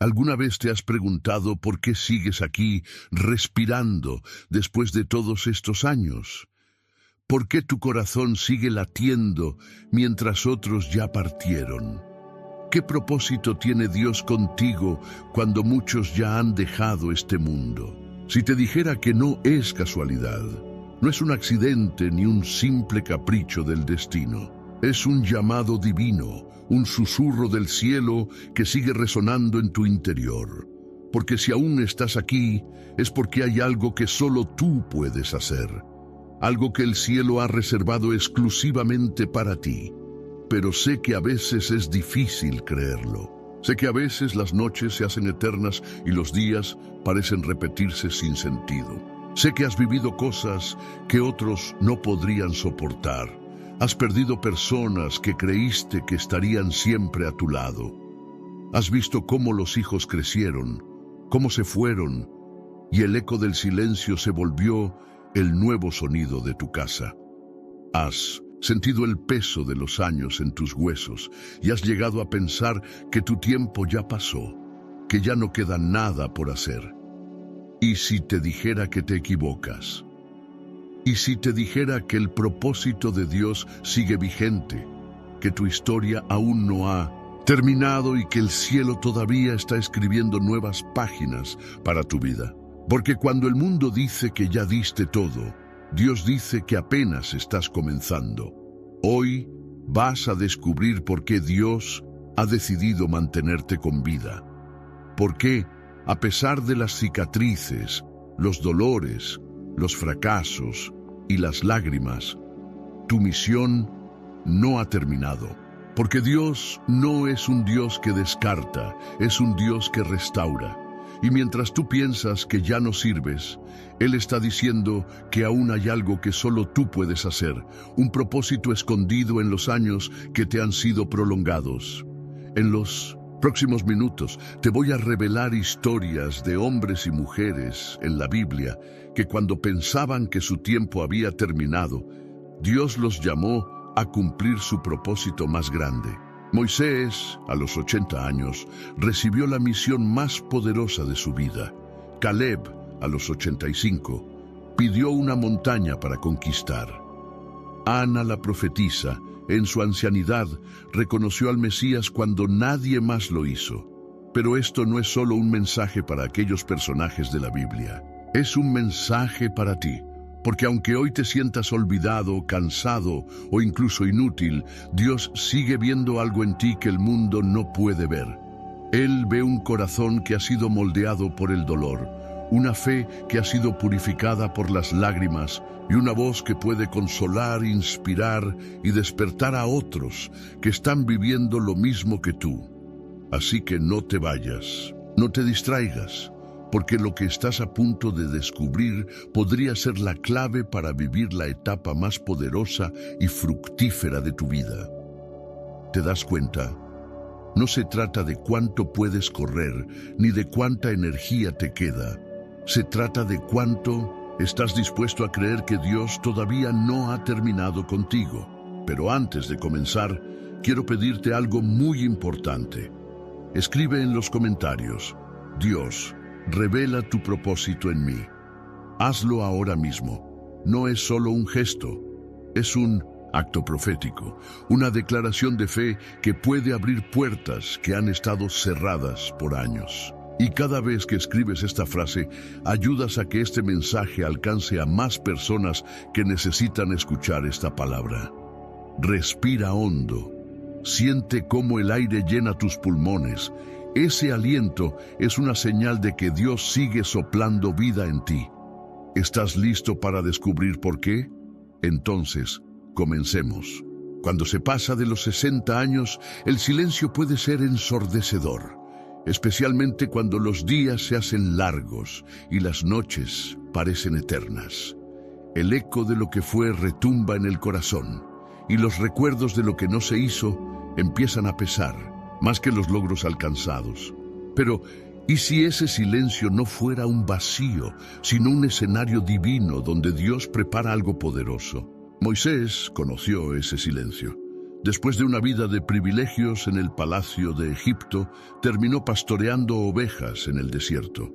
¿Alguna vez te has preguntado por qué sigues aquí respirando después de todos estos años? ¿Por qué tu corazón sigue latiendo mientras otros ya partieron? ¿Qué propósito tiene Dios contigo cuando muchos ya han dejado este mundo? Si te dijera que no es casualidad, no es un accidente ni un simple capricho del destino, es un llamado divino, un susurro del cielo que sigue resonando en tu interior. Porque si aún estás aquí, es porque hay algo que solo tú puedes hacer. Algo que el cielo ha reservado exclusivamente para ti. Pero sé que a veces es difícil creerlo. Sé que a veces las noches se hacen eternas y los días parecen repetirse sin sentido. Sé que has vivido cosas que otros no podrían soportar. Has perdido personas que creíste que estarían siempre a tu lado. Has visto cómo los hijos crecieron, cómo se fueron, y el eco del silencio se volvió el nuevo sonido de tu casa. Has sentido el peso de los años en tus huesos y has llegado a pensar que tu tiempo ya pasó, que ya no queda nada por hacer. ¿Y si te dijera que te equivocas? ¿Y si te dijera que el propósito de Dios sigue vigente, que tu historia aún no ha terminado y que el cielo todavía está escribiendo nuevas páginas para tu vida? Porque cuando el mundo dice que ya diste todo, Dios dice que apenas estás comenzando. Hoy vas a descubrir por qué Dios ha decidido mantenerte con vida. Por qué, a pesar de las cicatrices, los dolores, los fracasos y las lágrimas, tu misión no ha terminado. Porque Dios no es un Dios que descarta, es un Dios que restaura. Y mientras tú piensas que ya no sirves, Él está diciendo que aún hay algo que solo tú puedes hacer, un propósito escondido en los años que te han sido prolongados. En los próximos minutos te voy a revelar historias de hombres y mujeres en la Biblia que cuando pensaban que su tiempo había terminado, Dios los llamó a cumplir su propósito más grande. Moisés, a los 80 años, recibió la misión más poderosa de su vida. Caleb, a los 85, pidió una montaña para conquistar. Ana, la profetisa, en su ancianidad, reconoció al Mesías cuando nadie más lo hizo. Pero esto no es solo un mensaje para aquellos personajes de la Biblia. Es un mensaje para ti. Porque aunque hoy te sientas olvidado, cansado o incluso inútil, Dios sigue viendo algo en ti que el mundo no puede ver. Él ve un corazón que ha sido moldeado por el dolor, una fe que ha sido purificada por las lágrimas y una voz que puede consolar, inspirar y despertar a otros que están viviendo lo mismo que tú. Así que no te vayas, no te distraigas. Porque lo que estás a punto de descubrir podría ser la clave para vivir la etapa más poderosa y fructífera de tu vida. ¿Te das cuenta? No se trata de cuánto puedes correr, ni de cuánta energía te queda. Se trata de cuánto estás dispuesto a creer que Dios todavía no ha terminado contigo. Pero antes de comenzar, quiero pedirte algo muy importante. Escribe en los comentarios: Dios, revela tu propósito en mí. Hazlo ahora mismo. No es solo un gesto, es un acto profético, una declaración de fe que puede abrir puertas que han estado cerradas por años. Y cada vez que escribes esta frase, ayudas a que este mensaje alcance a más personas que necesitan escuchar esta palabra. Respira hondo. Siente cómo el aire llena tus pulmones. Ese aliento es una señal de que Dios sigue soplando vida en ti. ¿Estás listo para descubrir por qué? Entonces, comencemos. Cuando se pasa de los 60 años, el silencio puede ser ensordecedor, especialmente cuando los días se hacen largos y las noches parecen eternas. El eco de lo que fue retumba en el corazón, y los recuerdos de lo que no se hizo empiezan a pesar, más que los logros alcanzados. Pero, ¿y si ese silencio no fuera un vacío, sino un escenario divino donde Dios prepara algo poderoso? Moisés conoció ese silencio. Después de una vida de privilegios en el palacio de Egipto, terminó pastoreando ovejas en el desierto.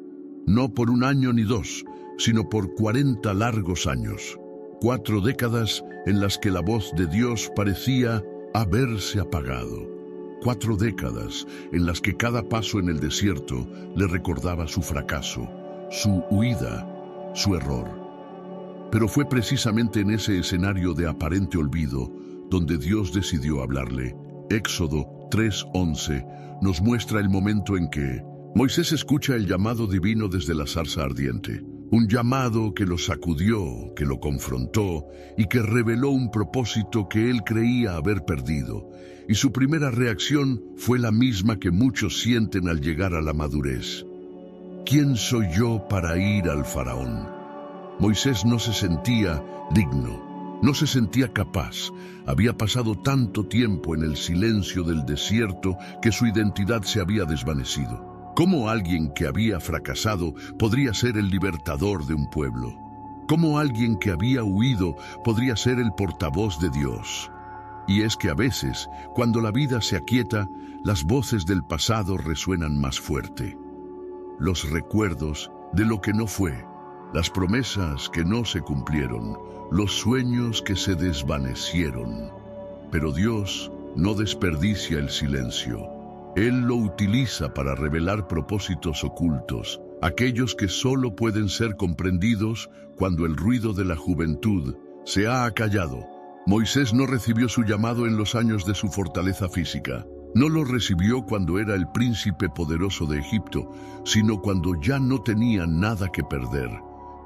No por 1 año ni 2, sino por 40 largos años. 4 décadas en las que la voz de Dios parecía haberse apagado. 4 décadas en las que cada paso en el desierto le recordaba su fracaso, su huida, su error. Pero fue precisamente en ese escenario de aparente olvido donde Dios decidió hablarle. Éxodo 3:11 nos muestra el momento en que Moisés escucha el llamado divino desde la zarza ardiente. Un llamado que lo sacudió, que lo confrontó y que reveló un propósito que él creía haber perdido. Y su primera reacción fue la misma que muchos sienten al llegar a la madurez. ¿Quién soy yo para ir al faraón? Moisés no se sentía digno, no se sentía capaz. Había pasado tanto tiempo en el silencio del desierto que su identidad se había desvanecido. ¿Cómo alguien que había fracasado podría ser el libertador de un pueblo? ¿Cómo alguien que había huido podría ser el portavoz de Dios? Y es que a veces, cuando la vida se aquieta, las voces del pasado resuenan más fuerte. Los recuerdos de lo que no fue, las promesas que no se cumplieron, los sueños que se desvanecieron. Pero Dios no desperdicia el silencio. Él lo utiliza para revelar propósitos ocultos, aquellos que solo pueden ser comprendidos cuando el ruido de la juventud se ha acallado. Moisés no recibió su llamado en los años de su fortaleza física. No lo recibió cuando era el príncipe poderoso de Egipto, sino cuando ya no tenía nada que perder.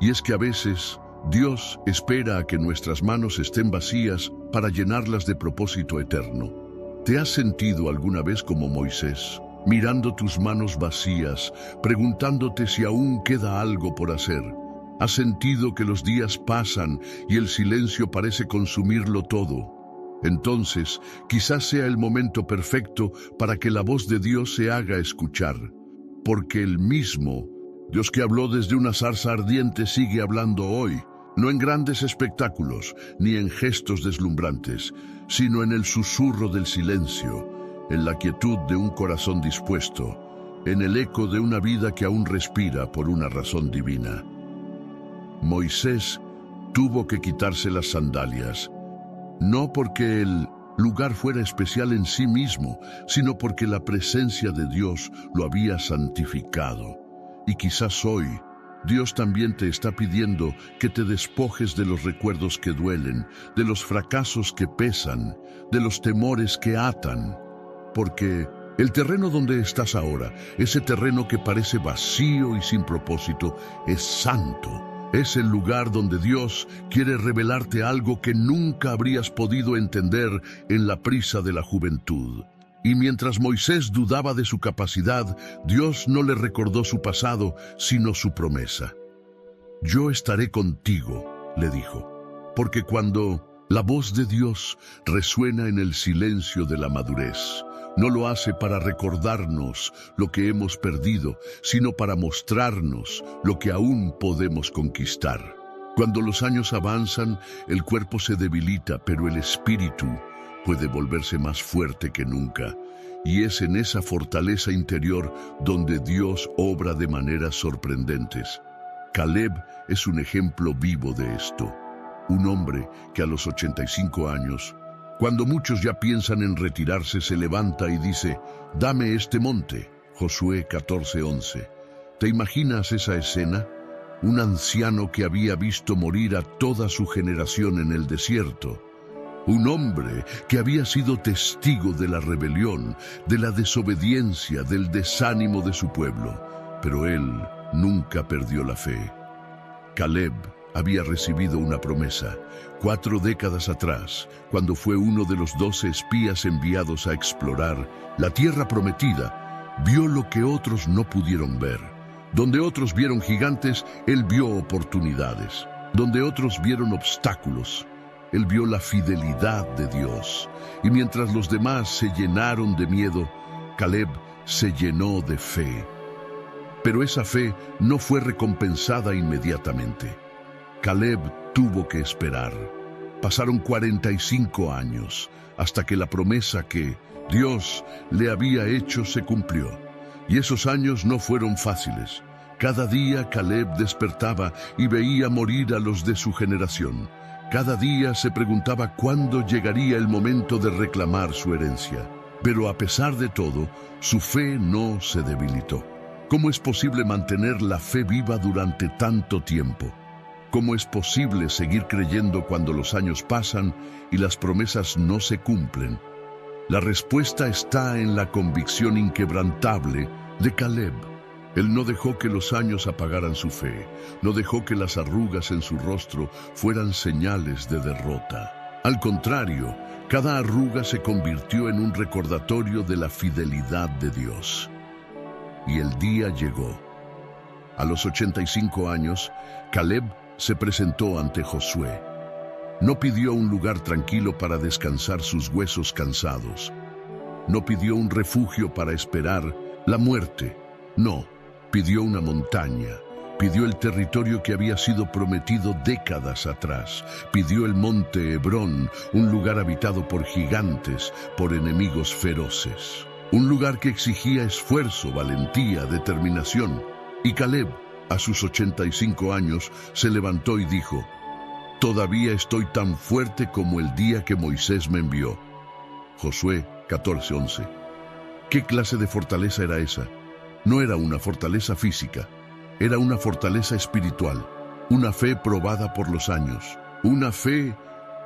Y es que a veces Dios espera a que nuestras manos estén vacías para llenarlas de propósito eterno. ¿Te has sentido alguna vez como Moisés, mirando tus manos vacías, preguntándote si aún queda algo por hacer? ¿Has sentido que los días pasan y el silencio parece consumirlo todo? Entonces, quizás sea el momento perfecto para que la voz de Dios se haga escuchar, porque el mismo Dios que habló desde una zarza ardiente sigue hablando hoy, no en grandes espectáculos, ni en gestos deslumbrantes, sino en el susurro del silencio, en la quietud de un corazón dispuesto, en el eco de una vida que aún respira por una razón divina. Moisés tuvo que quitarse las sandalias, no porque el lugar fuera especial en sí mismo, sino porque la presencia de Dios lo había santificado. Y quizás hoy, Dios también te está pidiendo que te despojes de los recuerdos que duelen, de los fracasos que pesan, de los temores que atan, porque el terreno donde estás ahora, ese terreno que parece vacío y sin propósito, es santo. Es el lugar donde Dios quiere revelarte algo que nunca habrías podido entender en la prisa de la juventud. Y mientras Moisés dudaba de su capacidad, Dios no le recordó su pasado, sino su promesa. Yo estaré contigo, le dijo, porque cuando la voz de Dios resuena en el silencio de la madurez, no lo hace para recordarnos lo que hemos perdido, sino para mostrarnos lo que aún podemos conquistar. Cuando los años avanzan, el cuerpo se debilita, pero el espíritu puede volverse más fuerte que nunca. Y es en esa fortaleza interior donde Dios obra de maneras sorprendentes. Caleb es un ejemplo vivo de esto. Un hombre que a los 85 años, cuando muchos ya piensan en retirarse, se levanta y dice, «Dame este monte». Josué 14:11. ¿Te imaginas esa escena? Un anciano que había visto morir a toda su generación en el desierto. Un hombre que había sido testigo de la rebelión, de la desobediencia, del desánimo de su pueblo. Pero él nunca perdió la fe. Caleb había recibido una promesa 4 décadas atrás, cuando fue uno de los 12 espías enviados a explorar la tierra prometida. Vio lo que otros no pudieron ver. Donde otros vieron gigantes, él vio oportunidades. Donde otros vieron obstáculos, él vio la fidelidad de Dios. Y mientras los demás se llenaron de miedo, Caleb se llenó de fe. Pero esa fe no fue recompensada inmediatamente. Caleb tuvo que esperar. Pasaron 45 años hasta que la promesa que Dios le había hecho se cumplió. Y esos años no fueron fáciles. Cada día Caleb despertaba y veía morir a los de su generación. Cada día se preguntaba cuándo llegaría el momento de reclamar su herencia. Pero a pesar de todo, su fe no se debilitó. ¿Cómo es posible mantener la fe viva durante tanto tiempo? ¿Cómo es posible seguir creyendo cuando los años pasan y las promesas no se cumplen? La respuesta está en la convicción inquebrantable de Caleb. Él no dejó que los años apagaran su fe, no dejó que las arrugas en su rostro fueran señales de derrota. Al contrario, cada arruga se convirtió en un recordatorio de la fidelidad de Dios. Y el día llegó. A los 85 años, Caleb se presentó ante Josué. No pidió un lugar tranquilo para descansar sus huesos cansados. No pidió un refugio para esperar la muerte. No, pidió una montaña. Pidió el territorio que había sido prometido décadas atrás. Pidió el monte Hebrón, un lugar habitado por gigantes, por enemigos feroces. Un lugar que exigía esfuerzo, valentía, determinación. Y Caleb, a sus 85 años, se levantó y dijo: «Todavía estoy tan fuerte como el día que Moisés me envió». Josué 14:11. ¿Qué clase de fortaleza era esa? No era una fortaleza física, era una fortaleza espiritual, una fe probada por los años, una fe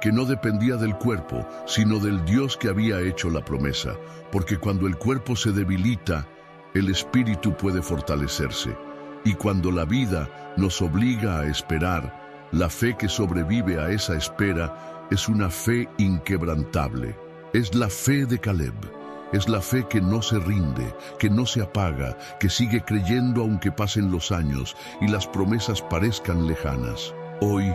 que no dependía del cuerpo, sino del Dios que había hecho la promesa, porque cuando el cuerpo se debilita, el espíritu puede fortalecerse. Y cuando la vida nos obliga a esperar, la fe que sobrevive a esa espera es una fe inquebrantable. Es la fe de Caleb. Es la fe que no se rinde, que no se apaga, que sigue creyendo aunque pasen los años y las promesas parezcan lejanas. Hoy,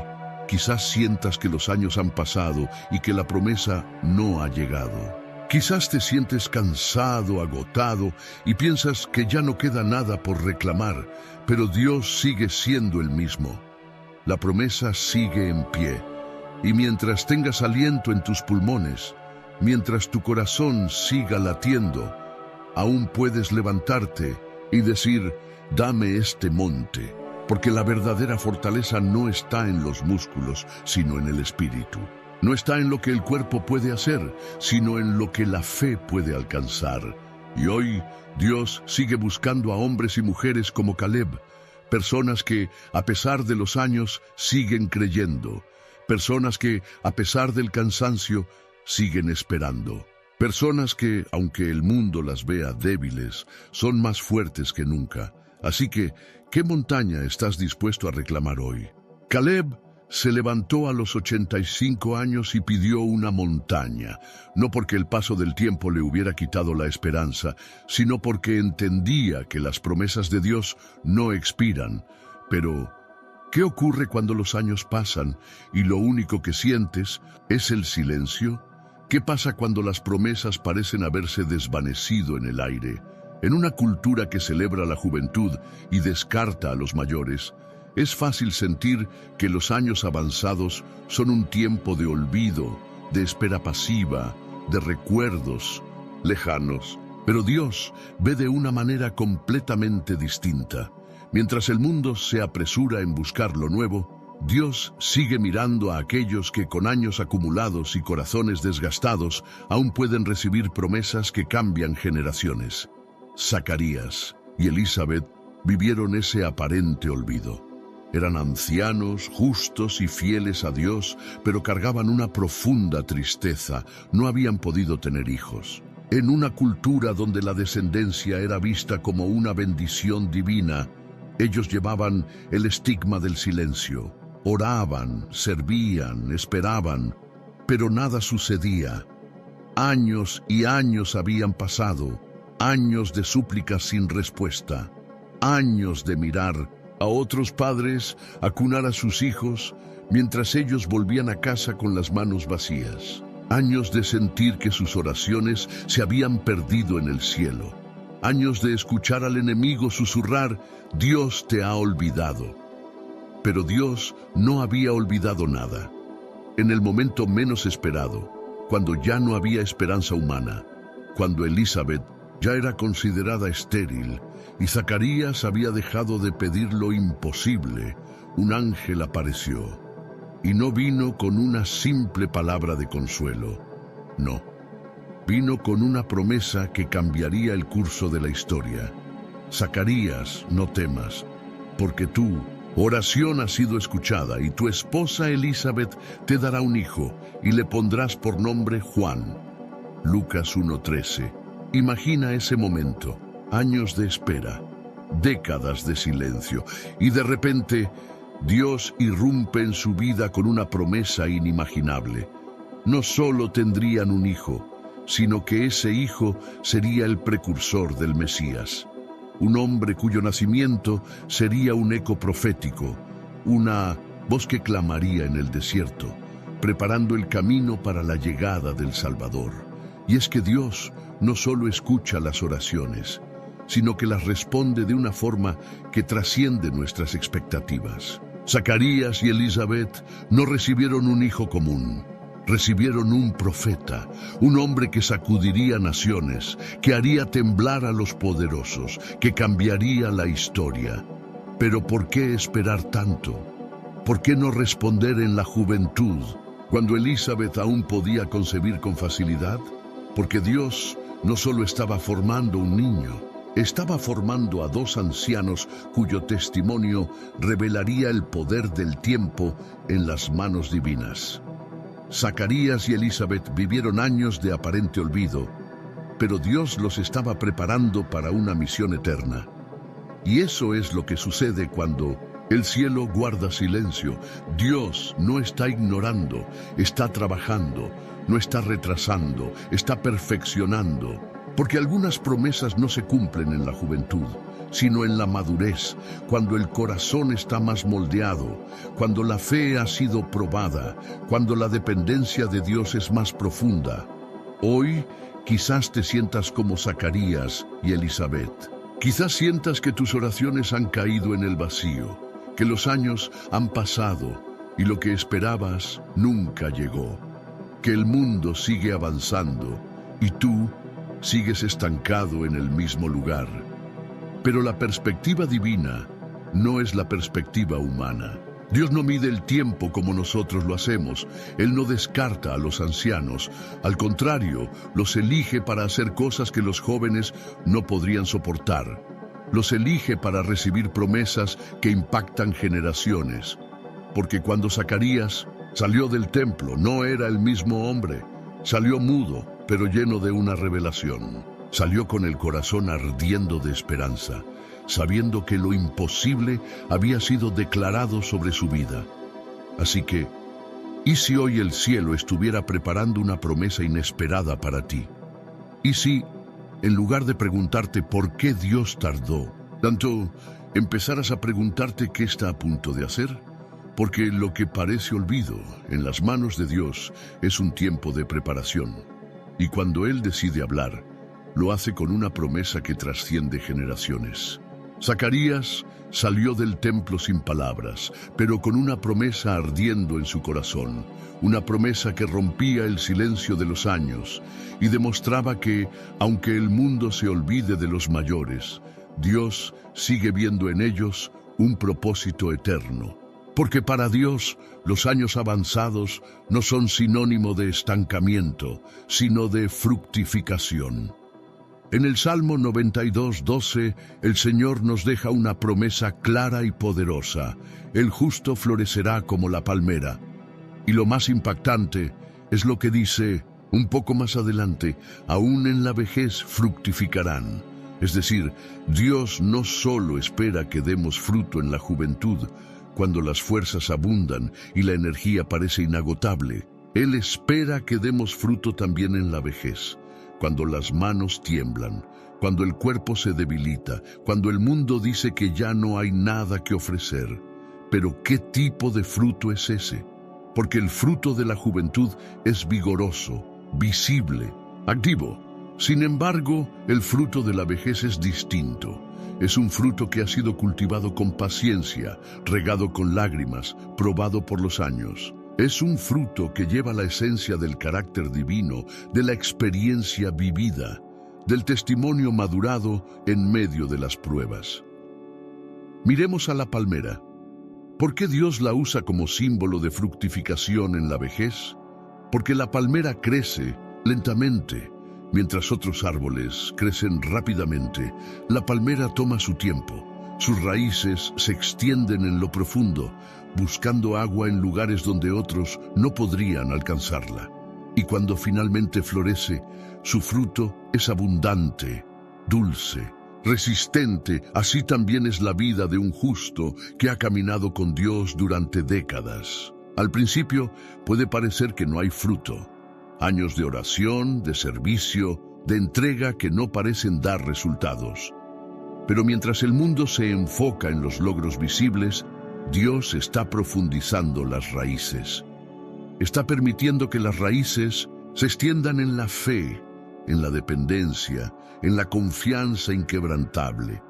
quizás sientas que los años han pasado y que la promesa no ha llegado. Quizás te sientes cansado, agotado y piensas que ya no queda nada por reclamar, pero Dios sigue siendo el mismo. La promesa sigue en pie, y mientras tengas aliento en tus pulmones, mientras tu corazón siga latiendo, aún puedes levantarte y decir: «Dame este monte», porque la verdadera fortaleza no está en los músculos, sino en el espíritu. No está en lo que el cuerpo puede hacer, sino en lo que la fe puede alcanzar. Y hoy Dios sigue buscando a hombres y mujeres como Caleb, personas que, a pesar de los años, siguen creyendo, personas que, a pesar del cansancio, siguen esperando, personas que, aunque el mundo las vea débiles, son más fuertes que nunca. Así que, ¿qué montaña estás dispuesto a reclamar hoy? Caleb se levantó a los 85 años y pidió una montaña, no porque el paso del tiempo le hubiera quitado la esperanza, sino porque entendía que las promesas de Dios no expiran. Pero, ¿qué ocurre cuando los años pasan y lo único que sientes es el silencio? ¿Qué pasa cuando las promesas parecen haberse desvanecido en el aire? En una cultura que celebra la juventud y descarta a los mayores, es fácil sentir que los años avanzados son un tiempo de olvido, de espera pasiva, de recuerdos lejanos. Pero Dios ve de una manera completamente distinta. Mientras el mundo se apresura en buscar lo nuevo, Dios sigue mirando a aquellos que con años acumulados y corazones desgastados aún pueden recibir promesas que cambian generaciones. Zacarías y Elizabeth vivieron ese aparente olvido. Eran ancianos, justos y fieles a Dios, pero cargaban una profunda tristeza. No habían podido tener hijos. En una cultura donde la descendencia era vista como una bendición divina, ellos llevaban el estigma del silencio. Oraban, servían, esperaban, pero nada sucedía. Años y años habían pasado, años de súplicas sin respuesta, años de mirar a otros padres acunar a sus hijos mientras ellos volvían a casa con las manos vacías. Años de sentir que sus oraciones se habían perdido en el cielo. Años de escuchar al enemigo susurrar: «Dios te ha olvidado». Pero Dios no había olvidado nada. en el momento menos esperado, cuando ya no había esperanza humana, cuando Elizabeth ya era considerada estéril y Zacarías había dejado de pedir lo imposible, un ángel apareció. Y no vino con una simple palabra de consuelo, no. Vino con una promesa que cambiaría el curso de la historia. Zacarías, no temas, porque tu oración ha sido escuchada y tu esposa Elizabeth te dará un hijo y le pondrás por nombre Juan. Lucas 1:13. Imagina ese momento, años de espera, décadas de silencio, y de repente Dios irrumpe en su vida con una promesa inimaginable. No solo tendrían un hijo, sino que ese hijo sería el precursor del Mesías. Un hombre cuyo nacimiento sería un eco profético, una voz que clamaría en el desierto, preparando el camino para la llegada del Salvador. Y es que Dios no solo escucha las oraciones, sino que las responde de una forma que trasciende nuestras expectativas. Zacarías y Elizabeth no recibieron un hijo común, recibieron un profeta, un hombre que sacudiría naciones, que haría temblar a los poderosos, que cambiaría la historia. Pero ¿por qué esperar tanto? ¿Por qué no responder en la juventud, cuando Elizabeth aún podía concebir con facilidad? Porque Dios no solo estaba formando un niño, estaba formando a dos ancianos cuyo testimonio revelaría el poder del tiempo en las manos divinas. Zacarías y Elizabeth vivieron años de aparente olvido, pero Dios los estaba preparando para una misión eterna. Y eso es lo que sucede cuando el cielo guarda silencio. Dios no está ignorando, está trabajando, no está retrasando, está perfeccionando. Porque algunas promesas no se cumplen en la juventud, sino en la madurez, cuando el corazón está más moldeado, cuando la fe ha sido probada, cuando la dependencia de Dios es más profunda. Hoy quizás te sientas como Zacarías y Elizabeth. Quizás sientas que tus oraciones han caído en el vacío, que los años han pasado y lo que esperabas nunca llegó, que el mundo sigue avanzando y tú sigues estancado en el mismo lugar. Pero la perspectiva divina no es la perspectiva humana. Dios no mide el tiempo como nosotros lo hacemos. Él no descarta a los ancianos. Al contrario, los elige para hacer cosas que los jóvenes no podrían soportar. Los elige para recibir promesas que impactan generaciones. Porque cuando Zacarías salió del templo, no era el mismo hombre. Salió mudo, pero lleno de una revelación. Salió con el corazón ardiendo de esperanza, sabiendo que lo imposible había sido declarado sobre su vida. Así que, ¿y si hoy el cielo estuviera preparando una promesa inesperada para ti? ¿Y si, en lugar de preguntarte por qué Dios tardó tanto, empezaras a preguntarte qué está a punto de hacer? Porque lo que parece olvido en las manos de Dios es un tiempo de preparación. Y cuando Él decide hablar, lo hace con una promesa que trasciende generaciones. Zacarías salió del templo sin palabras, pero con una promesa ardiendo en su corazón, una promesa que rompía el silencio de los años y demostraba que, aunque el mundo se olvide de los mayores, Dios sigue viendo en ellos un propósito eterno. Porque para Dios los años avanzados no son sinónimo de estancamiento, sino de fructificación. En el Salmo 92:12, el Señor nos deja una promesa clara y poderosa: el justo florecerá como la palmera. Y lo más impactante es lo que dice un poco más adelante: aún en la vejez fructificarán. Es decir, Dios no solo espera que demos fruto en la juventud, cuando las fuerzas abundan y la energía parece inagotable. Él espera que demos fruto también en la vejez, cuando las manos tiemblan, cuando el cuerpo se debilita, cuando el mundo dice que ya no hay nada que ofrecer. Pero ¿qué tipo de fruto es ese? Porque el fruto de la juventud es vigoroso, visible, activo. Sin embargo, el fruto de la vejez es distinto. Es un fruto que ha sido cultivado con paciencia, regado con lágrimas, probado por los años. Es un fruto que lleva la esencia del carácter divino, de la experiencia vivida, del testimonio madurado en medio de las pruebas. Miremos a la palmera. ¿Por qué Dios la usa como símbolo de fructificación en la vejez? Porque la palmera crece lentamente, mientras otros árboles crecen rápidamente. La palmera toma su tiempo. Sus raíces se extienden en lo profundo, buscando agua en lugares donde otros no podrían alcanzarla. Y cuando finalmente florece, su fruto es abundante, dulce, resistente. Así también es la vida de un justo que ha caminado con Dios durante décadas. Al principio puede parecer que no hay fruto. Años de oración, de servicio, de entrega que no parecen dar resultados. Pero mientras el mundo se enfoca en los logros visibles, Dios está profundizando las raíces. Está permitiendo que las raíces se extiendan en la fe, en la dependencia, en la confianza inquebrantable.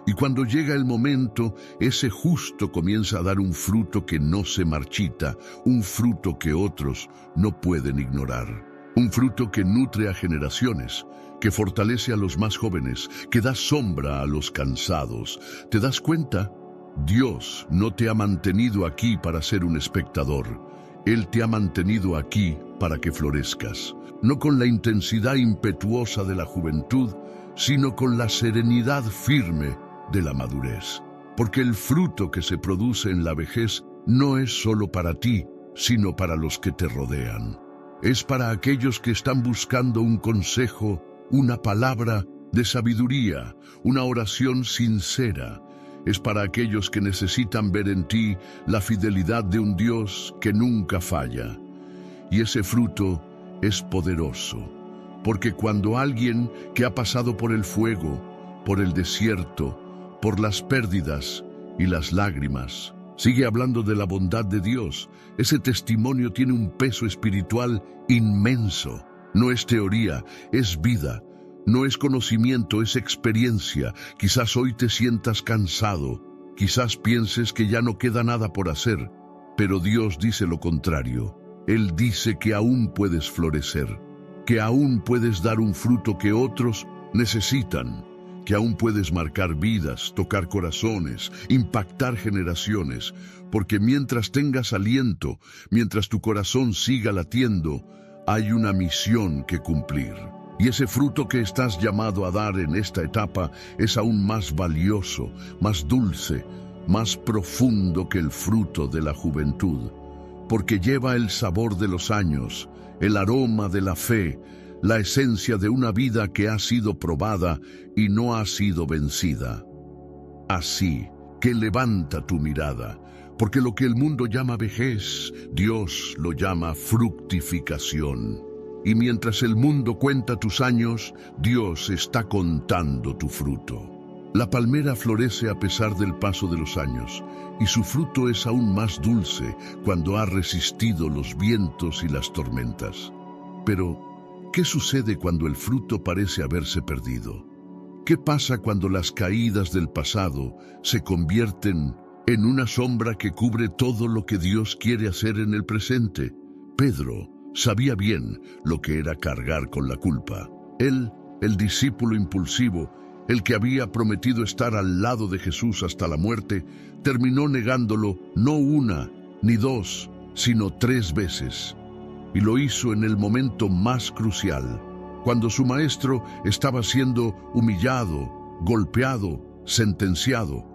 Y cuando llega el momento, ese justo comienza a dar un fruto que no se marchita, un fruto que otros no pueden ignorar. Un fruto que nutre a generaciones, que fortalece a los más jóvenes, que da sombra a los cansados. ¿Te das cuenta? Dios no te ha mantenido aquí para ser un espectador. Él te ha mantenido aquí para que florezcas, no con la intensidad impetuosa de la juventud, sino con la serenidad firme de la madurez. Porque el fruto que se produce en la vejez no es solo para ti, sino para los que te rodean. Es para aquellos que están buscando un consejo, una palabra de sabiduría, una oración sincera. Es para aquellos que necesitan ver en ti la fidelidad de un Dios que nunca falla. Y ese fruto es poderoso, porque cuando alguien que ha pasado por el fuego, por el desierto, por las pérdidas y las lágrimas, sigue hablando de la bondad de Dios, ese testimonio tiene un peso espiritual inmenso. No es teoría, es vida. No es conocimiento, es experiencia. Quizás hoy te sientas cansado, quizás pienses que ya no queda nada por hacer, pero Dios dice lo contrario. Él dice que aún puedes florecer, que aún puedes dar un fruto que otros necesitan, que aún puedes marcar vidas, tocar corazones, impactar generaciones, porque mientras tengas aliento, mientras tu corazón siga latiendo, hay una misión que cumplir. Y ese fruto que estás llamado a dar en esta etapa es aún más valioso, más dulce, más profundo que el fruto de la juventud, porque lleva el sabor de los años, el aroma de la fe, la esencia de una vida que ha sido probada y no ha sido vencida. Así que levanta tu mirada, porque lo que el mundo llama vejez, Dios lo llama fructificación. Y mientras el mundo cuenta tus años, Dios está contando tu fruto. La palmera florece a pesar del paso de los años, y su fruto es aún más dulce cuando ha resistido los vientos y las tormentas. Pero, ¿qué sucede cuando el fruto parece haberse perdido? ¿Qué pasa cuando las caídas del pasado se convierten en una sombra que cubre todo lo que Dios quiere hacer en el presente? Pedro sabía bien lo que era cargar con la culpa. Él, el discípulo impulsivo, el que había prometido estar al lado de Jesús hasta la muerte, terminó negándolo no una ni dos, sino 3 veces. Y lo hizo en el momento más crucial, cuando su maestro estaba siendo humillado, golpeado, sentenciado.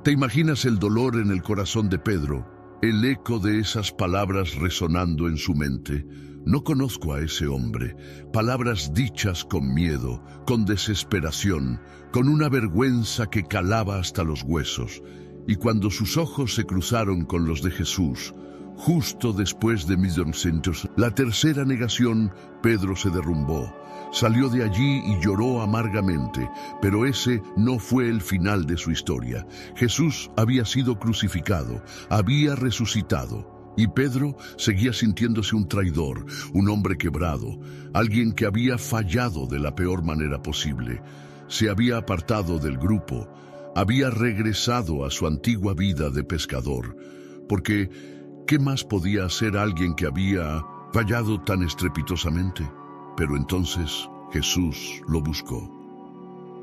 ¿Te imaginas el dolor en el corazón de Pedro? El eco de esas palabras resonando en su mente. No conozco a ese hombre. Palabras dichas con miedo, con desesperación, con una vergüenza que calaba hasta los huesos. Y cuando sus ojos se cruzaron con los de Jesús, justo después de 1900, la tercera negación, Pedro se derrumbó. Salió de allí y lloró amargamente, pero ese no fue el final de su historia. Jesús había sido crucificado, había resucitado, y Pedro seguía sintiéndose un traidor, un hombre quebrado, alguien que había fallado de la peor manera posible. Se había apartado del grupo, había regresado a su antigua vida de pescador, porque ¿Qué más podía hacer alguien que había fallado tan estrepitosamente? Pero entonces Jesús lo buscó.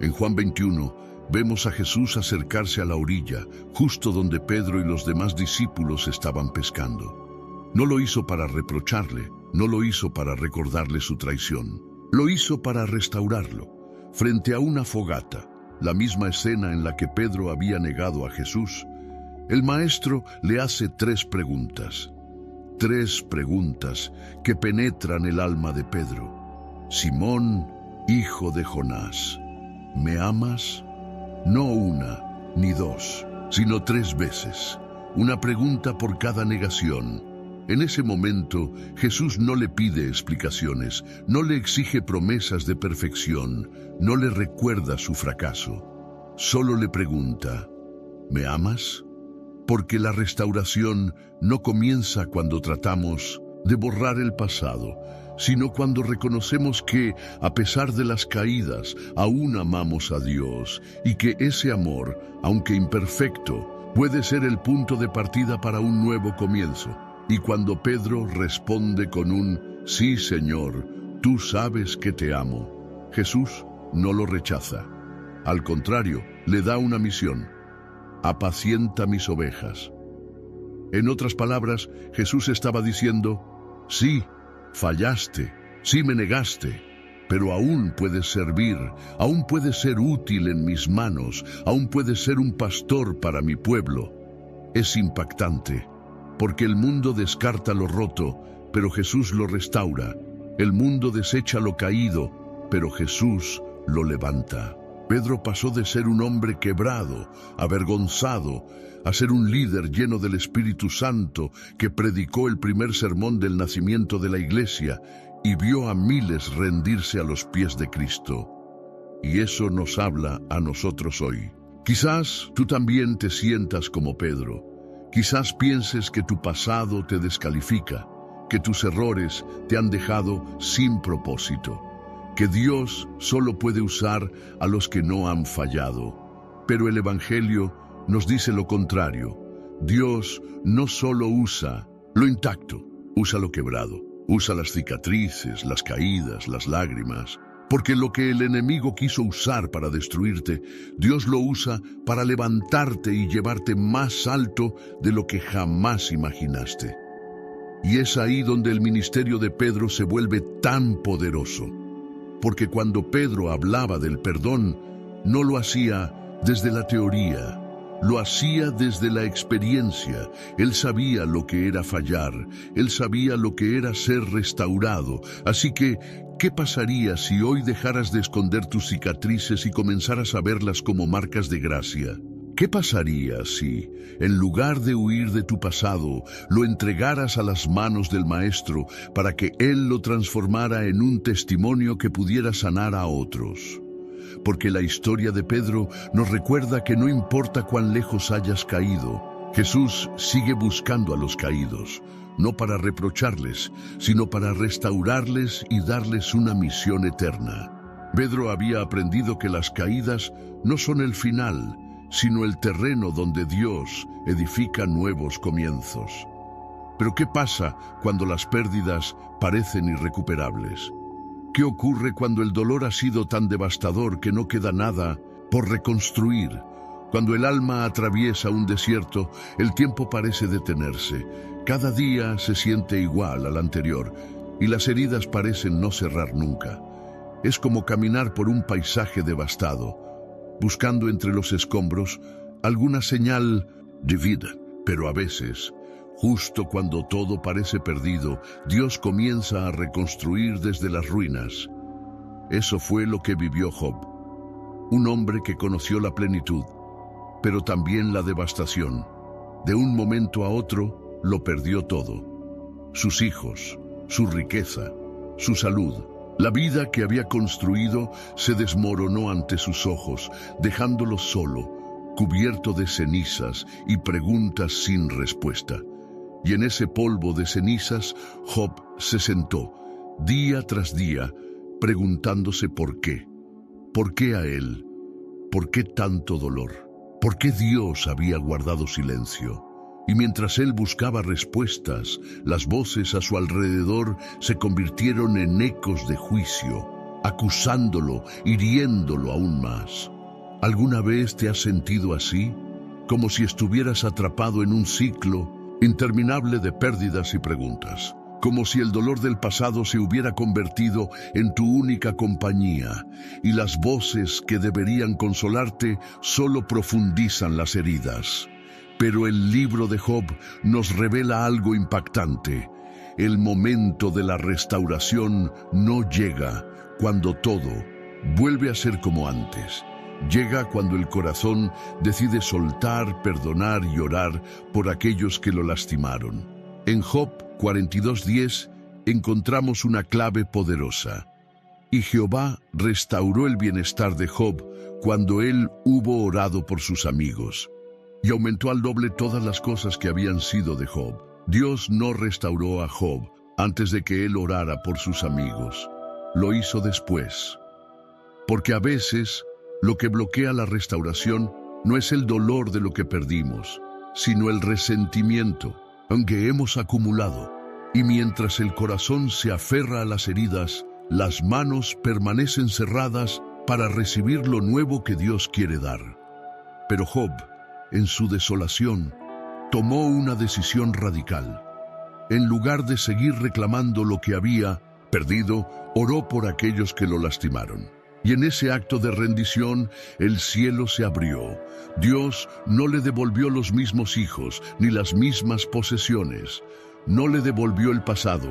En Juan 21 vemos a Jesús acercarse a la orilla, justo donde Pedro y los demás discípulos estaban pescando. No lo hizo para reprocharle, no lo hizo para recordarle su traición. Lo hizo para restaurarlo. Frente a una fogata, la misma escena en la que Pedro había negado a Jesús, el maestro le hace tres preguntas que penetran el alma de Pedro. Simón, hijo de Jonás, ¿me amas? No una ni dos, sino tres veces. Una pregunta por cada negación. En ese momento, Jesús no le pide explicaciones, no le exige promesas de perfección, no le recuerda su fracaso. Solo le pregunta, ¿me amas? Porque la restauración no comienza cuando tratamos de borrar el pasado, sino cuando reconocemos que, a pesar de las caídas, aún amamos a Dios y que ese amor, aunque imperfecto, puede ser el punto de partida para un nuevo comienzo. Y cuando Pedro responde con un «Sí, Señor, tú sabes que te amo», Jesús no lo rechaza. Al contrario, le da una misión: apacienta mis ovejas. En otras palabras, Jesús estaba diciendo: sí, fallaste, sí me negaste, pero aún puedes servir, aún puedes ser útil en mis manos, aún puedes ser un pastor para mi pueblo. Es impactante, porque el mundo descarta lo roto, pero Jesús lo restaura. El mundo desecha lo caído, pero Jesús lo levanta. Pedro pasó de ser un hombre quebrado, avergonzado, a ser un líder lleno del Espíritu Santo que predicó el primer sermón del nacimiento de la iglesia y vio a miles rendirse a los pies de Cristo. Y eso nos habla a nosotros hoy. Quizás tú también te sientas como Pedro. Quizás pienses que tu pasado te descalifica, que tus errores te han dejado sin propósito, que Dios solo puede usar a los que no han fallado. Pero el Evangelio nos dice lo contrario. Dios no solo usa lo intacto, usa lo quebrado, usa las cicatrices, las caídas, las lágrimas. Porque lo que el enemigo quiso usar para destruirte, Dios lo usa para levantarte y llevarte más alto de lo que jamás imaginaste. Y es ahí donde el ministerio de Pedro se vuelve tan poderoso. Porque cuando Pedro hablaba del perdón, no lo hacía desde la teoría, lo hacía desde la experiencia. Él sabía lo que era fallar, él sabía lo que era ser restaurado. Así que, ¿qué pasaría si hoy dejaras de esconder tus cicatrices y comenzaras a verlas como marcas de gracia? ¿Qué pasaría si, en lugar de huir de tu pasado, lo entregaras a las manos del Maestro para que Él lo transformara en un testimonio que pudiera sanar a otros? Porque la historia de Pedro nos recuerda que no importa cuán lejos hayas caído, Jesús sigue buscando a los caídos, no para reprocharles, sino para restaurarles y darles una misión eterna. Pedro había aprendido que las caídas no son el final, sino el terreno donde Dios edifica nuevos comienzos. Pero ¿qué pasa cuando las pérdidas parecen irrecuperables? ¿Qué ocurre cuando el dolor ha sido tan devastador que no queda nada por reconstruir? Cuando el alma atraviesa un desierto, el tiempo parece detenerse. Cada día se siente igual al anterior y las heridas parecen no cerrar nunca. Es como caminar por un paisaje devastado, buscando entre los escombros alguna señal de vida. Pero a veces, justo cuando todo parece perdido, Dios comienza a reconstruir desde las ruinas. Eso fue lo que vivió Job, un hombre que conoció la plenitud, pero también la devastación. De un momento a otro, lo perdió todo. Sus hijos, su riqueza, su salud. La vida que había construido se desmoronó ante sus ojos, dejándolo solo, cubierto de cenizas y preguntas sin respuesta. Y en ese polvo de cenizas, Job se sentó, día tras día, preguntándose por qué. ¿Por qué a él? ¿Por qué tanto dolor? ¿Por qué Dios había guardado silencio? Y mientras él buscaba respuestas, las voces a su alrededor se convirtieron en ecos de juicio, acusándolo, hiriéndolo aún más. ¿Alguna vez te has sentido así? Como si estuvieras atrapado en un ciclo interminable de pérdidas y preguntas. Como si el dolor del pasado se hubiera convertido en tu única compañía, y las voces que deberían consolarte solo profundizan las heridas. Pero el libro de Job nos revela algo impactante. El momento de la restauración no llega cuando todo vuelve a ser como antes. Llega cuando el corazón decide soltar, perdonar y orar por aquellos que lo lastimaron. En Job 42:10 encontramos una clave poderosa. Y Jehová restauró el bienestar de Job cuando él hubo orado por sus amigos. Y aumentó al doble todas las cosas que habían sido de Job. Dios no restauró a Job antes de que él orara por sus amigos. Lo hizo después. Porque a veces lo que bloquea la restauración no es el dolor de lo que perdimos, sino el resentimiento, aunque hemos acumulado. Y mientras el corazón se aferra a las heridas, las manos permanecen cerradas para recibir lo nuevo que Dios quiere dar. Pero Job, en su desolación, tomó una decisión radical. En lugar de seguir reclamando lo que había perdido, oró por aquellos que lo lastimaron. Y en ese acto de rendición, el cielo se abrió. Dios no le devolvió los mismos hijos, ni las mismas posesiones. No le devolvió el pasado,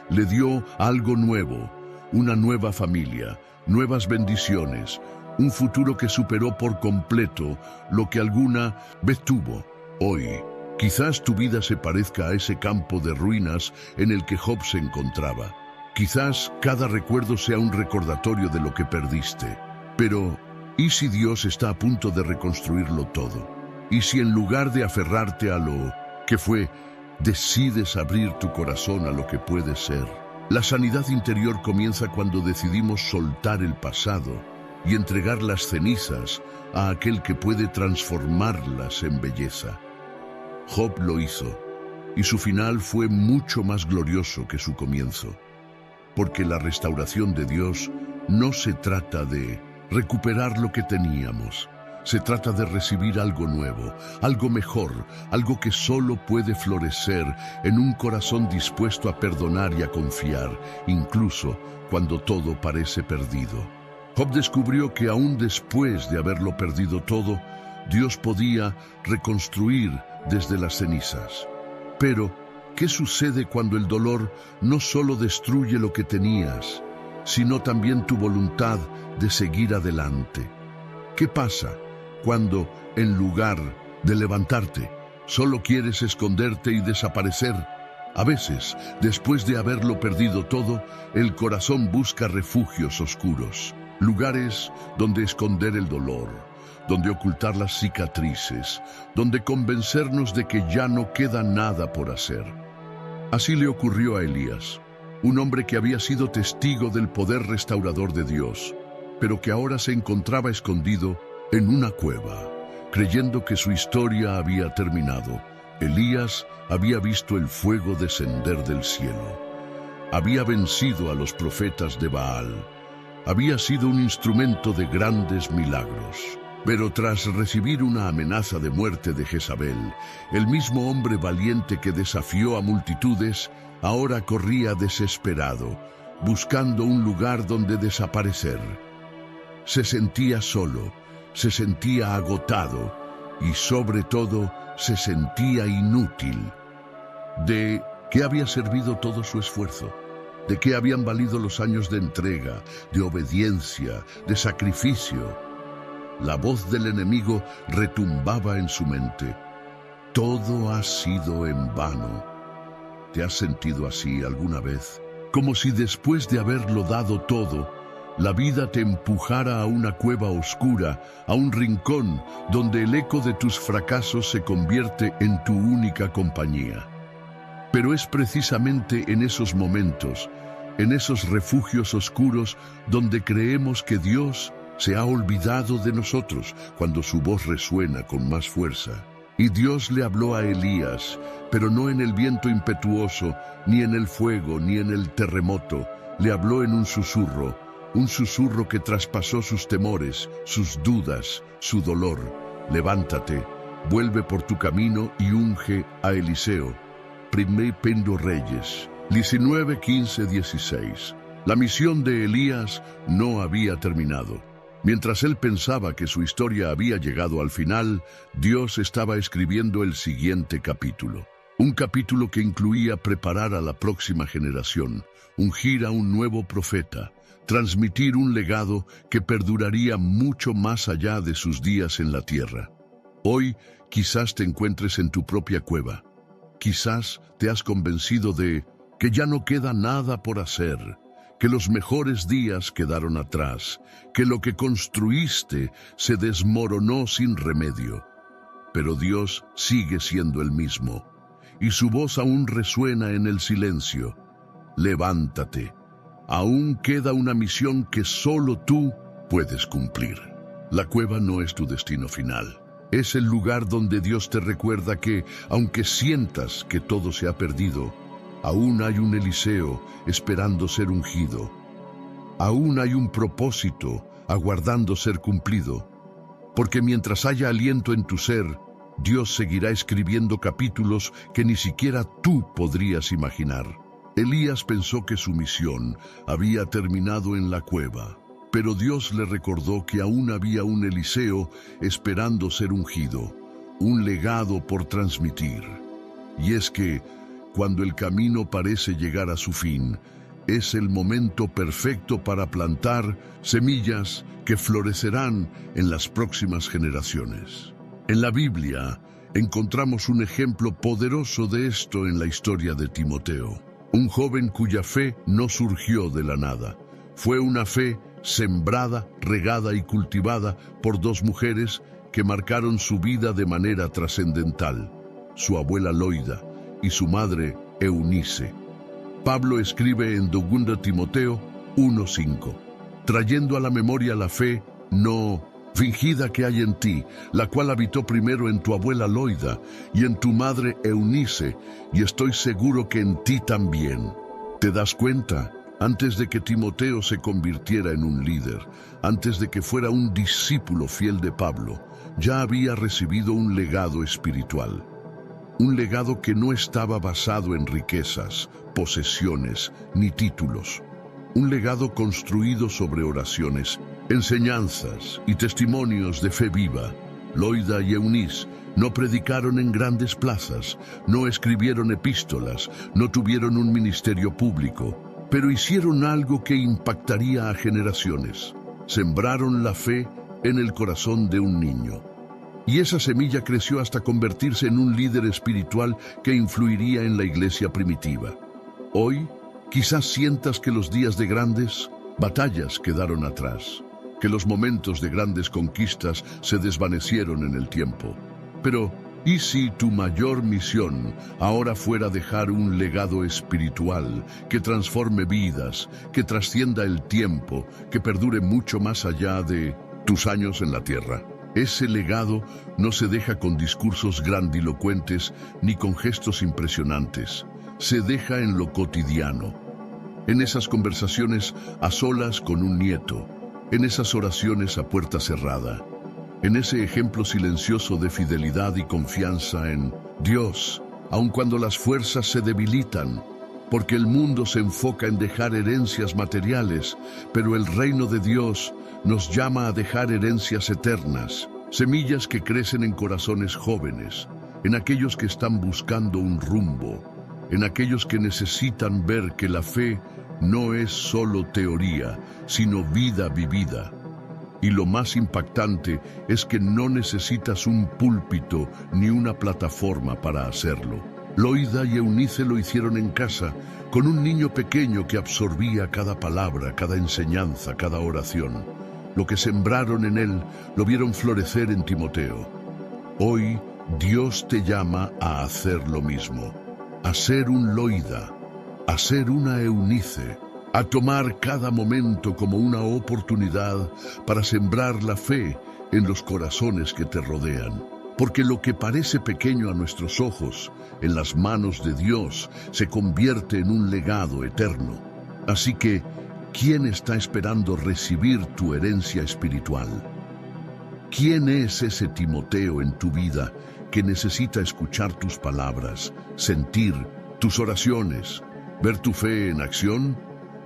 le dio algo nuevo, una nueva familia, nuevas bendiciones, un futuro que superó por completo lo que alguna vez tuvo. Hoy, quizás tu vida se parezca a ese campo de ruinas en el que Job se encontraba. Quizás cada recuerdo sea un recordatorio de lo que perdiste. Pero, ¿y si Dios está a punto de reconstruirlo todo? ¿Y si en lugar de aferrarte a lo que fue, decides abrir tu corazón a lo que puede ser? La sanidad interior comienza cuando decidimos soltar el pasado y entregar las cenizas a aquel que puede transformarlas en belleza. Job lo hizo, y su final fue mucho más glorioso que su comienzo. Porque la restauración de Dios no se trata de recuperar lo que teníamos. Se trata de recibir algo nuevo, algo mejor, algo que solo puede florecer en un corazón dispuesto a perdonar y a confiar, incluso cuando todo parece perdido. Job descubrió que aún después de haberlo perdido todo, Dios podía reconstruir desde las cenizas. Pero, ¿qué sucede cuando el dolor no solo destruye lo que tenías, sino también tu voluntad de seguir adelante? ¿Qué pasa cuando, en lugar de levantarte, solo quieres esconderte y desaparecer? A veces, después de haberlo perdido todo, el corazón busca refugios oscuros, lugares donde esconder el dolor, donde ocultar las cicatrices, donde convencernos de que ya no queda nada por hacer. Así le ocurrió a Elías, un hombre que había sido testigo del poder restaurador de Dios, pero que ahora se encontraba escondido en una cueva, creyendo que su historia había terminado. Elías había visto el fuego descender del cielo. Había vencido a los profetas de Baal. Había sido un instrumento de grandes milagros. Pero tras recibir una amenaza de muerte de Jezabel, el mismo hombre valiente que desafió a multitudes, ahora corría desesperado, buscando un lugar donde desaparecer. Se sentía solo, se sentía agotado y sobre todo se sentía inútil. ¿De qué había servido todo su esfuerzo? ¿De qué habían valido los años de entrega, de obediencia, de sacrificio? La voz del enemigo retumbaba en su mente. Todo ha sido en vano. ¿Te has sentido así alguna vez? Como si después de haberlo dado todo, la vida te empujara a una cueva oscura, a un rincón donde el eco de tus fracasos se convierte en tu única compañía. Pero es precisamente en esos momentos, en esos refugios oscuros, donde creemos que Dios se ha olvidado de nosotros, cuando su voz resuena con más fuerza. Y Dios le habló a Elías, pero no en el viento impetuoso, ni en el fuego, ni en el terremoto. Le habló en un susurro que traspasó sus temores, sus dudas, su dolor. Levántate, vuelve por tu camino y unge a Eliseo. 1 Reyes 19, 15, 16. La misión de Elías no había terminado. Mientras él pensaba que su historia había llegado al final, Dios estaba escribiendo el siguiente capítulo. Un capítulo que incluía preparar a la próxima generación, ungir a un nuevo profeta, transmitir un legado que perduraría mucho más allá de sus días en la tierra. Hoy quizás te encuentres en tu propia cueva. Quizás te has convencido de que ya no queda nada por hacer, que los mejores días quedaron atrás, que lo que construiste se desmoronó sin remedio. Pero Dios sigue siendo el mismo, y su voz aún resuena en el silencio. Levántate, aún queda una misión que solo tú puedes cumplir. La cueva no es tu destino final. Es el lugar donde Dios te recuerda que, aunque sientas que todo se ha perdido, aún hay un Eliseo esperando ser ungido. Aún hay un propósito aguardando ser cumplido. Porque mientras haya aliento en tu ser, Dios seguirá escribiendo capítulos que ni siquiera tú podrías imaginar. Elías pensó que su misión había terminado en la cueva, pero Dios le recordó que aún había un Eliseo esperando ser ungido, un legado por transmitir. Y es que, cuando el camino parece llegar a su fin, es el momento perfecto para plantar semillas que florecerán en las próximas generaciones. En la Biblia encontramos un ejemplo poderoso de esto en la historia de Timoteo, un joven cuya fe no surgió de la nada. Fue una fe sembrada, regada y cultivada por dos mujeres que marcaron su vida de manera trascendental, su abuela Loida y su madre Eunice. Pablo escribe en 2 Timoteo 1:5, trayendo a la memoria la fe no fingida que hay en ti, la cual habitó primero en tu abuela Loida y en tu madre Eunice, y estoy seguro que en ti también. ¿Te das cuenta? Antes de que Timoteo se convirtiera en un líder, antes de que fuera un discípulo fiel de Pablo, ya había recibido un legado espiritual. Un legado que no estaba basado en riquezas, posesiones ni títulos. Un legado construido sobre oraciones, enseñanzas y testimonios de fe viva. Loida y Eunice no predicaron en grandes plazas, no escribieron epístolas, no tuvieron un ministerio público, pero hicieron algo que impactaría a generaciones. Sembraron la fe en el corazón de un niño. Y esa semilla creció hasta convertirse en un líder espiritual que influiría en la iglesia primitiva. Hoy, quizás sientas que los días de grandes batallas quedaron atrás, que los momentos de grandes conquistas se desvanecieron en el tiempo. Pero, ¿y si tu mayor misión ahora fuera dejar un legado espiritual que transforme vidas, que trascienda el tiempo, que perdure mucho más allá de tus años en la tierra? Ese legado no se deja con discursos grandilocuentes ni con gestos impresionantes. Se deja en lo cotidiano, en esas conversaciones a solas con un nieto, en esas oraciones a puerta cerrada, en ese ejemplo silencioso de fidelidad y confianza en Dios, aun cuando las fuerzas se debilitan, porque el mundo se enfoca en dejar herencias materiales, pero el reino de Dios nos llama a dejar herencias eternas, semillas que crecen en corazones jóvenes, en aquellos que están buscando un rumbo, en aquellos que necesitan ver que la fe no es solo teoría, sino vida vivida. Y lo más impactante es que no necesitas un púlpito ni una plataforma para hacerlo. Loida y Eunice lo hicieron en casa, con un niño pequeño que absorbía cada palabra, cada enseñanza, cada oración. Lo que sembraron en él lo vieron florecer en Timoteo. Hoy Dios te llama a hacer lo mismo, a ser un Loida, a ser una Eunice, a tomar cada momento como una oportunidad para sembrar la fe en los corazones que te rodean. porque lo que parece pequeño a nuestros ojos, en las manos de Dios, se convierte en un legado eterno. Así que, ¿quién está esperando recibir tu herencia espiritual? ¿Quién es ese Timoteo en tu vida que necesita escuchar tus palabras, sentir tus oraciones, ver tu fe en acción?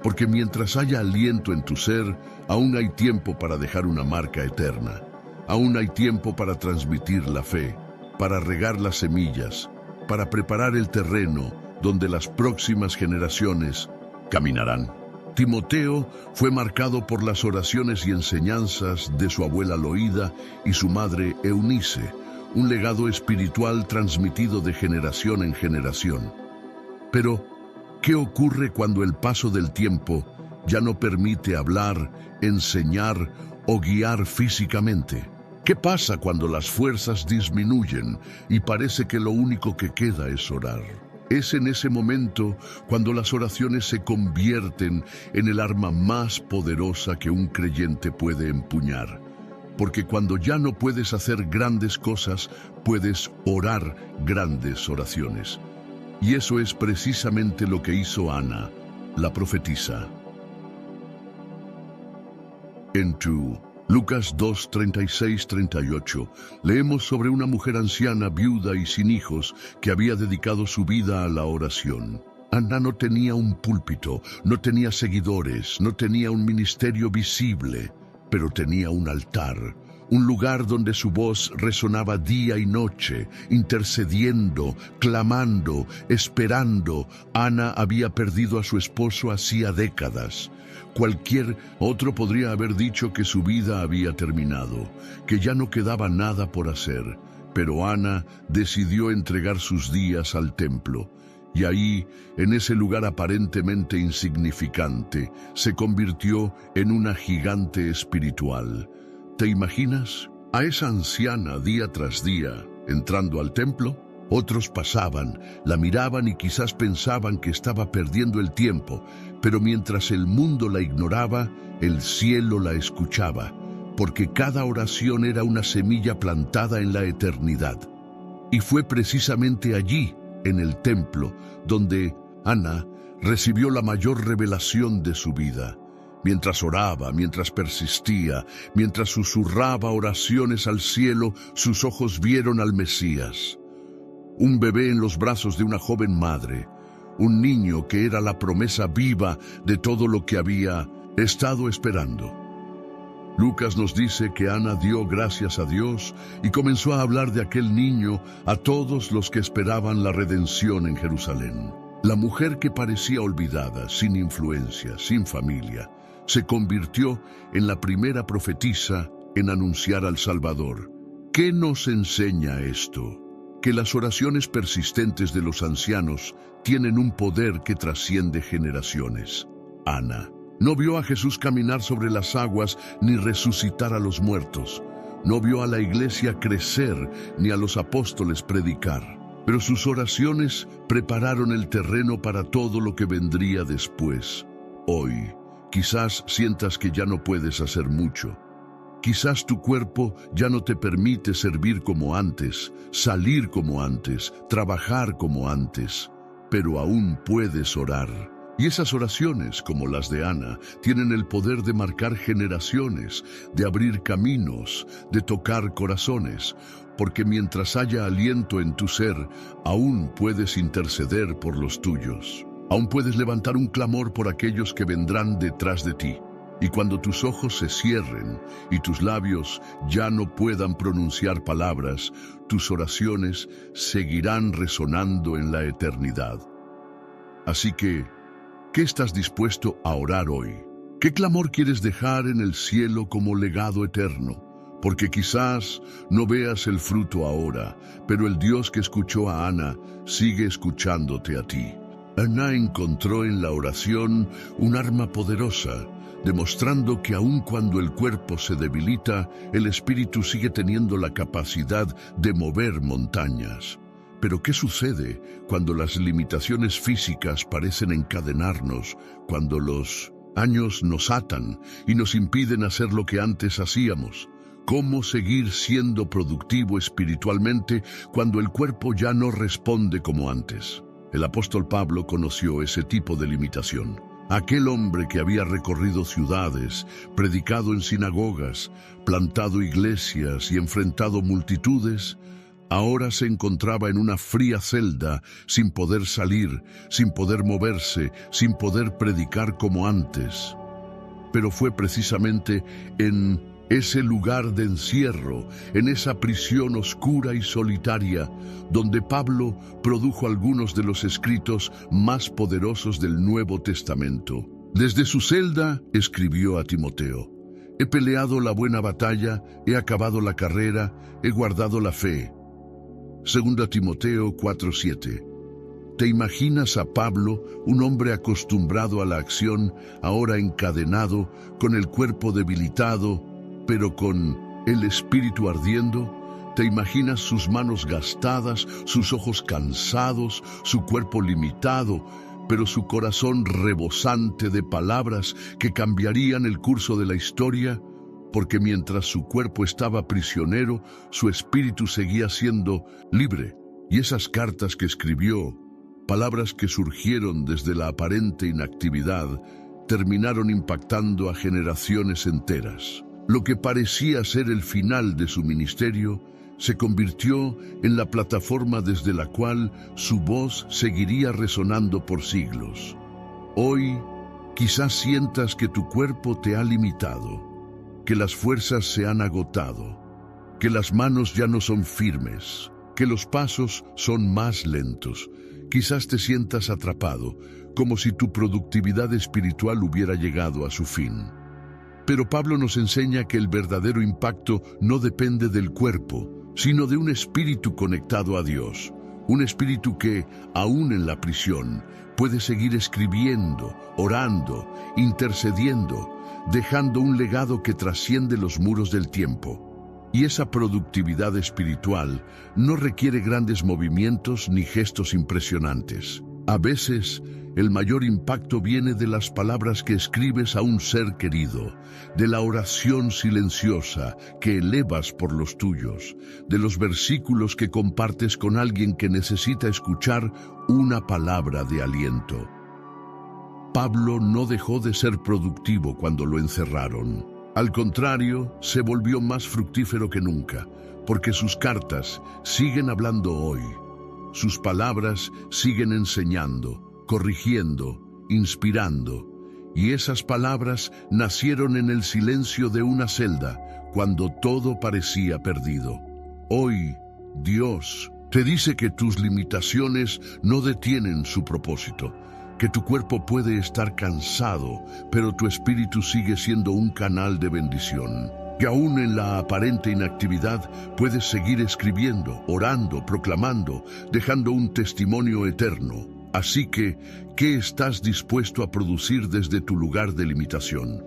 Porque mientras haya aliento en tu ser, aún hay tiempo para dejar una marca eterna. Aún hay tiempo para transmitir la fe, para regar las semillas, para preparar el terreno donde las próximas generaciones caminarán. Timoteo fue marcado por las oraciones y enseñanzas de su abuela Loída y su madre Eunice, un legado espiritual transmitido de generación en generación. Pero, ¿qué ocurre cuando el paso del tiempo ya no permite hablar, enseñar o guiar físicamente? ¿Qué pasa cuando las fuerzas disminuyen y parece que lo único que queda es orar? Es en ese momento cuando las oraciones se convierten en el arma más poderosa que un creyente puede empuñar. Porque cuando ya no puedes hacer grandes cosas, puedes orar grandes oraciones. Y eso es precisamente lo que hizo Ana, la profetisa. En Lucas 2, 36-38, leemos sobre una mujer anciana, viuda y sin hijos, que había dedicado su vida a la oración. Ana no tenía un púlpito, no tenía seguidores, no tenía un ministerio visible, pero tenía un altar, un lugar donde su voz resonaba día y noche, intercediendo, clamando, esperando. Ana había perdido a su esposo hacía décadas. Cualquier otro podría haber dicho que su vida había terminado, que ya no quedaba nada por hacer, pero Ana decidió entregar sus días al templo. Y ahí, en ese lugar aparentemente insignificante, se convirtió en una gigante espiritual. ¿Te imaginas? A esa anciana día tras día, entrando al templo. Otros pasaban, la miraban y quizás pensaban que estaba perdiendo el tiempo, pero mientras el mundo la ignoraba, el cielo la escuchaba, porque cada oración era una semilla plantada en la eternidad. Y fue precisamente allí, en el templo, donde Ana recibió la mayor revelación de su vida. Mientras oraba, mientras persistía, mientras susurraba oraciones al cielo, sus ojos vieron al Mesías. Un bebé en los brazos de una joven madre, un niño que era la promesa viva de todo lo que había estado esperando. Lucas nos dice que Ana dio gracias a Dios y comenzó a hablar de aquel niño a todos los que esperaban la redención en Jerusalén. La mujer que parecía olvidada, sin influencia, sin familia, se convirtió en la primera profetisa en anunciar al Salvador. ¿Qué nos enseña esto? Que las oraciones persistentes de los ancianos tienen un poder que trasciende generaciones. Ana no vio a Jesús caminar sobre las aguas ni resucitar a los muertos. No vio a la iglesia crecer ni a los apóstoles predicar. Pero sus oraciones prepararon el terreno para todo lo que vendría después. Hoy, quizás sientas que ya no puedes hacer mucho. Quizás tu cuerpo ya no te permite servir como antes, salir como antes, trabajar como antes, pero aún puedes orar. Y esas oraciones, como las de Ana, tienen el poder de marcar generaciones, de abrir caminos, de tocar corazones, porque mientras haya aliento en tu ser, aún puedes interceder por los tuyos. Aún puedes levantar un clamor por aquellos que vendrán detrás de ti. Y cuando tus ojos se cierren y tus labios ya no puedan pronunciar palabras, tus oraciones seguirán resonando en la eternidad. Así que, ¿qué estás dispuesto a orar hoy? ¿Qué clamor quieres dejar en el cielo como legado eterno? Porque quizás no veas el fruto ahora, pero el Dios que escuchó a Ana sigue escuchándote a ti. Ana encontró en la oración un arma poderosa, demostrando que aun cuando el cuerpo se debilita, el espíritu sigue teniendo la capacidad de mover montañas. Pero ¿qué sucede cuando las limitaciones físicas parecen encadenarnos, cuando los años nos atan y nos impiden hacer lo que antes hacíamos? ¿Cómo seguir siendo productivo espiritualmente cuando el cuerpo ya no responde como antes? El apóstol Pablo conoció ese tipo de limitación. Aquel hombre que había recorrido ciudades, predicado en sinagogas, plantado iglesias y enfrentado multitudes, ahora se encontraba en una fría celda, sin poder salir, sin poder moverse, sin poder predicar como antes. Pero fue precisamente en ese lugar de encierro, en esa prisión oscura y solitaria, donde Pablo produjo algunos de los escritos más poderosos del Nuevo Testamento. Desde su celda escribió a Timoteo: «He peleado la buena batalla, he acabado la carrera, he guardado la fe». 2 Timoteo 4:7. ¿Te imaginas a Pablo, un hombre acostumbrado a la acción, ahora encadenado, con el cuerpo debilitado, pero con el espíritu ardiendo? ¿Te imaginas sus manos gastadas, sus ojos cansados, su cuerpo limitado, pero su corazón rebosante de palabras que cambiarían el curso de la historia? Porque mientras su cuerpo estaba prisionero, su espíritu seguía siendo libre. Y esas cartas que escribió, palabras que surgieron desde la aparente inactividad, terminaron impactando a generaciones enteras. Lo que parecía ser el final de su ministerio se convirtió en la plataforma desde la cual su voz seguiría resonando por siglos. Hoy, quizás sientas que tu cuerpo te ha limitado, que las fuerzas se han agotado, que las manos ya no son firmes, que los pasos son más lentos. Quizás te sientas atrapado, como si tu productividad espiritual hubiera llegado a su fin. Pero Pablo nos enseña que el verdadero impacto no depende del cuerpo, sino de un espíritu conectado a Dios. Un espíritu que, aún en la prisión, puede seguir escribiendo, orando, intercediendo, dejando un legado que trasciende los muros del tiempo. Y esa productividad espiritual no requiere grandes movimientos ni gestos impresionantes. A veces, el mayor impacto viene de las palabras que escribes a un ser querido, de la oración silenciosa que elevas por los tuyos, de los versículos que compartes con alguien que necesita escuchar una palabra de aliento. Pablo no dejó de ser productivo cuando lo encerraron. Al contrario, se volvió más fructífero que nunca, porque sus cartas siguen hablando hoy. Sus palabras siguen enseñando, corrigiendo, inspirando. Y esas palabras nacieron en el silencio de una celda, cuando todo parecía perdido. Hoy, Dios te dice que tus limitaciones no detienen su propósito, que tu cuerpo puede estar cansado, pero tu espíritu sigue siendo un canal de bendición. Que aún en la aparente inactividad puedes seguir escribiendo, orando, proclamando, dejando un testimonio eterno. Así que, ¿qué estás dispuesto a producir desde tu lugar de limitación?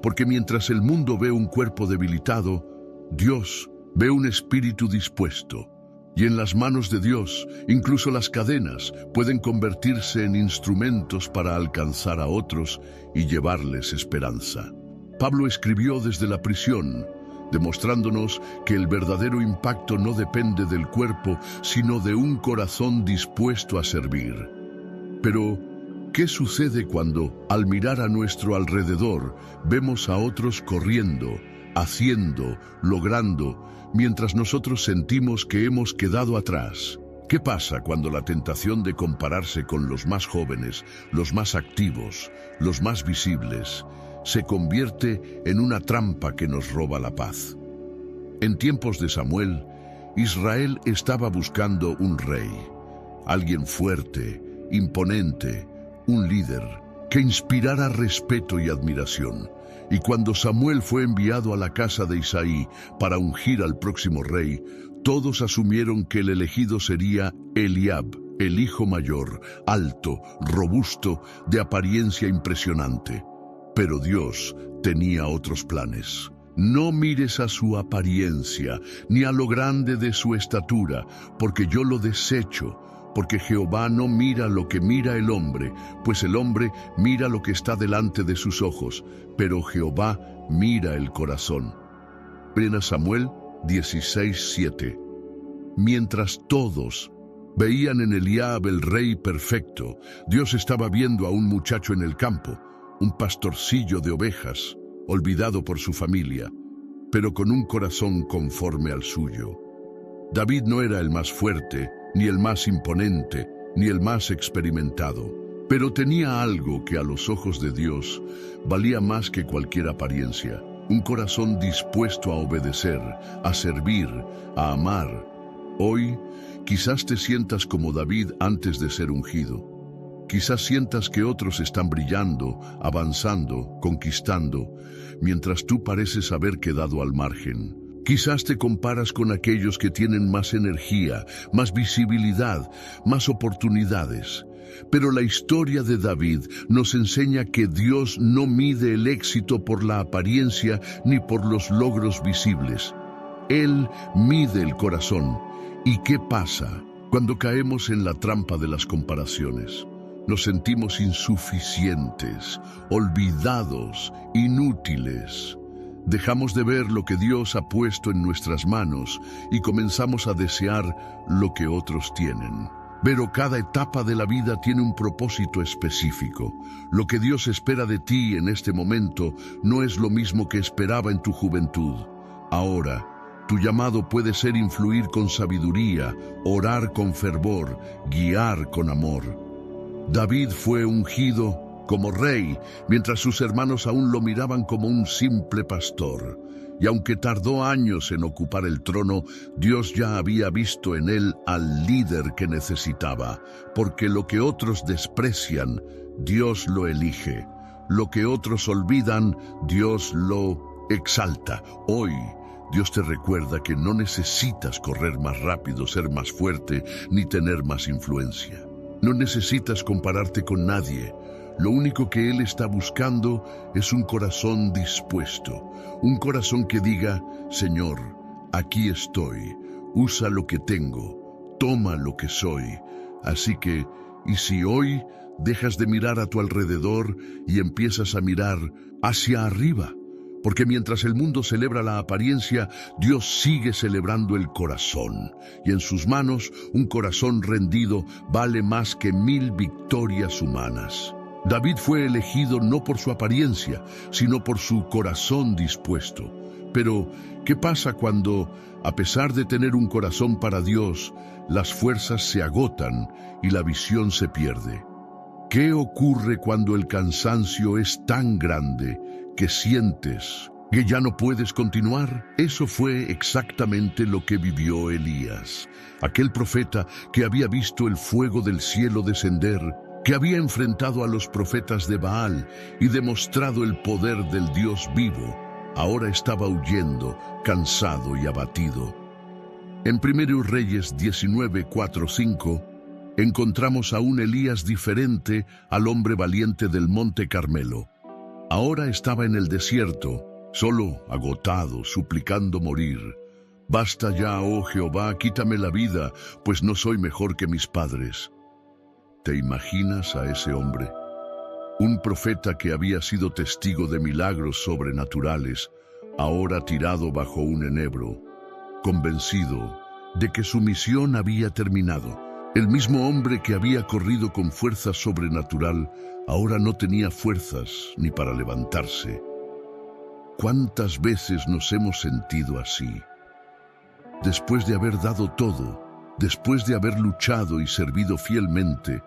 Porque mientras el mundo ve un cuerpo debilitado, Dios ve un espíritu dispuesto. Y en las manos de Dios, incluso las cadenas pueden convertirse en instrumentos para alcanzar a otros y llevarles esperanza. Pablo escribió desde la prisión, demostrándonos que el verdadero impacto no depende del cuerpo, sino de un corazón dispuesto a servir. Pero, ¿qué sucede cuando, al mirar a nuestro alrededor, vemos a otros corriendo, haciendo, logrando, mientras nosotros sentimos que hemos quedado atrás? ¿Qué pasa cuando la tentación de compararse con los más jóvenes, los más activos, los más visibles, se convierte en una trampa que nos roba la paz? En tiempos de Samuel, Israel estaba buscando un rey, alguien fuerte, imponente, un líder que inspirara respeto y admiración. Y cuando Samuel fue enviado a la casa de Isaí para ungir al próximo rey, todos asumieron que el elegido sería Eliab, el hijo mayor, alto, robusto, de apariencia impresionante. Pero Dios tenía otros planes. No mires a su apariencia, ni a lo grande de su estatura, porque yo lo desecho. Porque Jehová no mira lo que mira el hombre, pues el hombre mira lo que está delante de sus ojos, pero Jehová mira el corazón. 1 Samuel 16:7. Mientras todos veían en Eliab el rey perfecto, Dios estaba viendo a un muchacho en el campo, un pastorcillo de ovejas, olvidado por su familia, pero con un corazón conforme al suyo. David no era el más fuerte, ni el más imponente, ni el más experimentado, pero tenía algo que a los ojos de Dios valía más que cualquier apariencia: un corazón dispuesto a obedecer, a servir, a amar. Hoy, quizás te sientas como David antes de ser ungido. Quizás sientas que otros están brillando, avanzando, conquistando, mientras tú pareces haber quedado al margen. Quizás te comparas con aquellos que tienen más energía, más visibilidad, más oportunidades. Pero la historia de David nos enseña que Dios no mide el éxito por la apariencia ni por los logros visibles. Él mide el corazón. ¿Y qué pasa cuando caemos en la trampa de las comparaciones? Nos sentimos insuficientes, olvidados, inútiles. Dejamos de ver lo que Dios ha puesto en nuestras manos y comenzamos a desear lo que otros tienen. Pero cada etapa de la vida tiene un propósito específico. Lo que Dios espera de ti en este momento no es lo mismo que esperaba en tu juventud. Ahora, tu llamado puede ser influir con sabiduría, orar con fervor, guiar con amor. David fue ungido como rey, mientras sus hermanos aún lo miraban como un simple pastor. Y aunque tardó años en ocupar el trono, Dios ya había visto en él al líder que necesitaba, porque lo que otros desprecian, Dios lo elige. Lo que otros olvidan, Dios lo exalta. Hoy, Dios te recuerda que no necesitas correr más rápido, ser más fuerte, ni tener más influencia. No necesitas compararte con nadie. Lo único que Él está buscando es un corazón dispuesto, un corazón que diga: Señor, aquí estoy, usa lo que tengo, toma lo que soy. Así que, ¿y si hoy dejas de mirar a tu alrededor y empiezas a mirar hacia arriba? Porque mientras el mundo celebra la apariencia, Dios sigue celebrando el corazón. Y en sus manos, un corazón rendido vale más que 1000 victorias humanas. David fue elegido no por su apariencia, sino por su corazón dispuesto. Pero, ¿qué pasa cuando, a pesar de tener un corazón para Dios, las fuerzas se agotan y la visión se pierde? ¿Qué ocurre cuando el cansancio es tan grande que sientes que ya no puedes continuar? Eso fue exactamente lo que vivió Elías, aquel profeta que había visto el fuego del cielo descender, que había enfrentado a los profetas de Baal y demostrado el poder del Dios vivo. Ahora estaba huyendo, cansado y abatido. En 1 Reyes 19:4-5 encontramos a un Elías diferente al hombre valiente del Monte Carmelo. Ahora estaba en el desierto, solo, agotado, suplicando morir. Basta ya, oh Jehová, quítame la vida, pues no soy mejor que mis padres. ¿Te imaginas a ese hombre? Un profeta que había sido testigo de milagros sobrenaturales, ahora tirado bajo un enebro, convencido de que su misión había terminado. El mismo hombre que había corrido con fuerza sobrenatural, ahora no tenía fuerzas ni para levantarse. ¿Cuántas veces nos hemos sentido así? Después de haber dado todo, después de haber luchado y servido fielmente,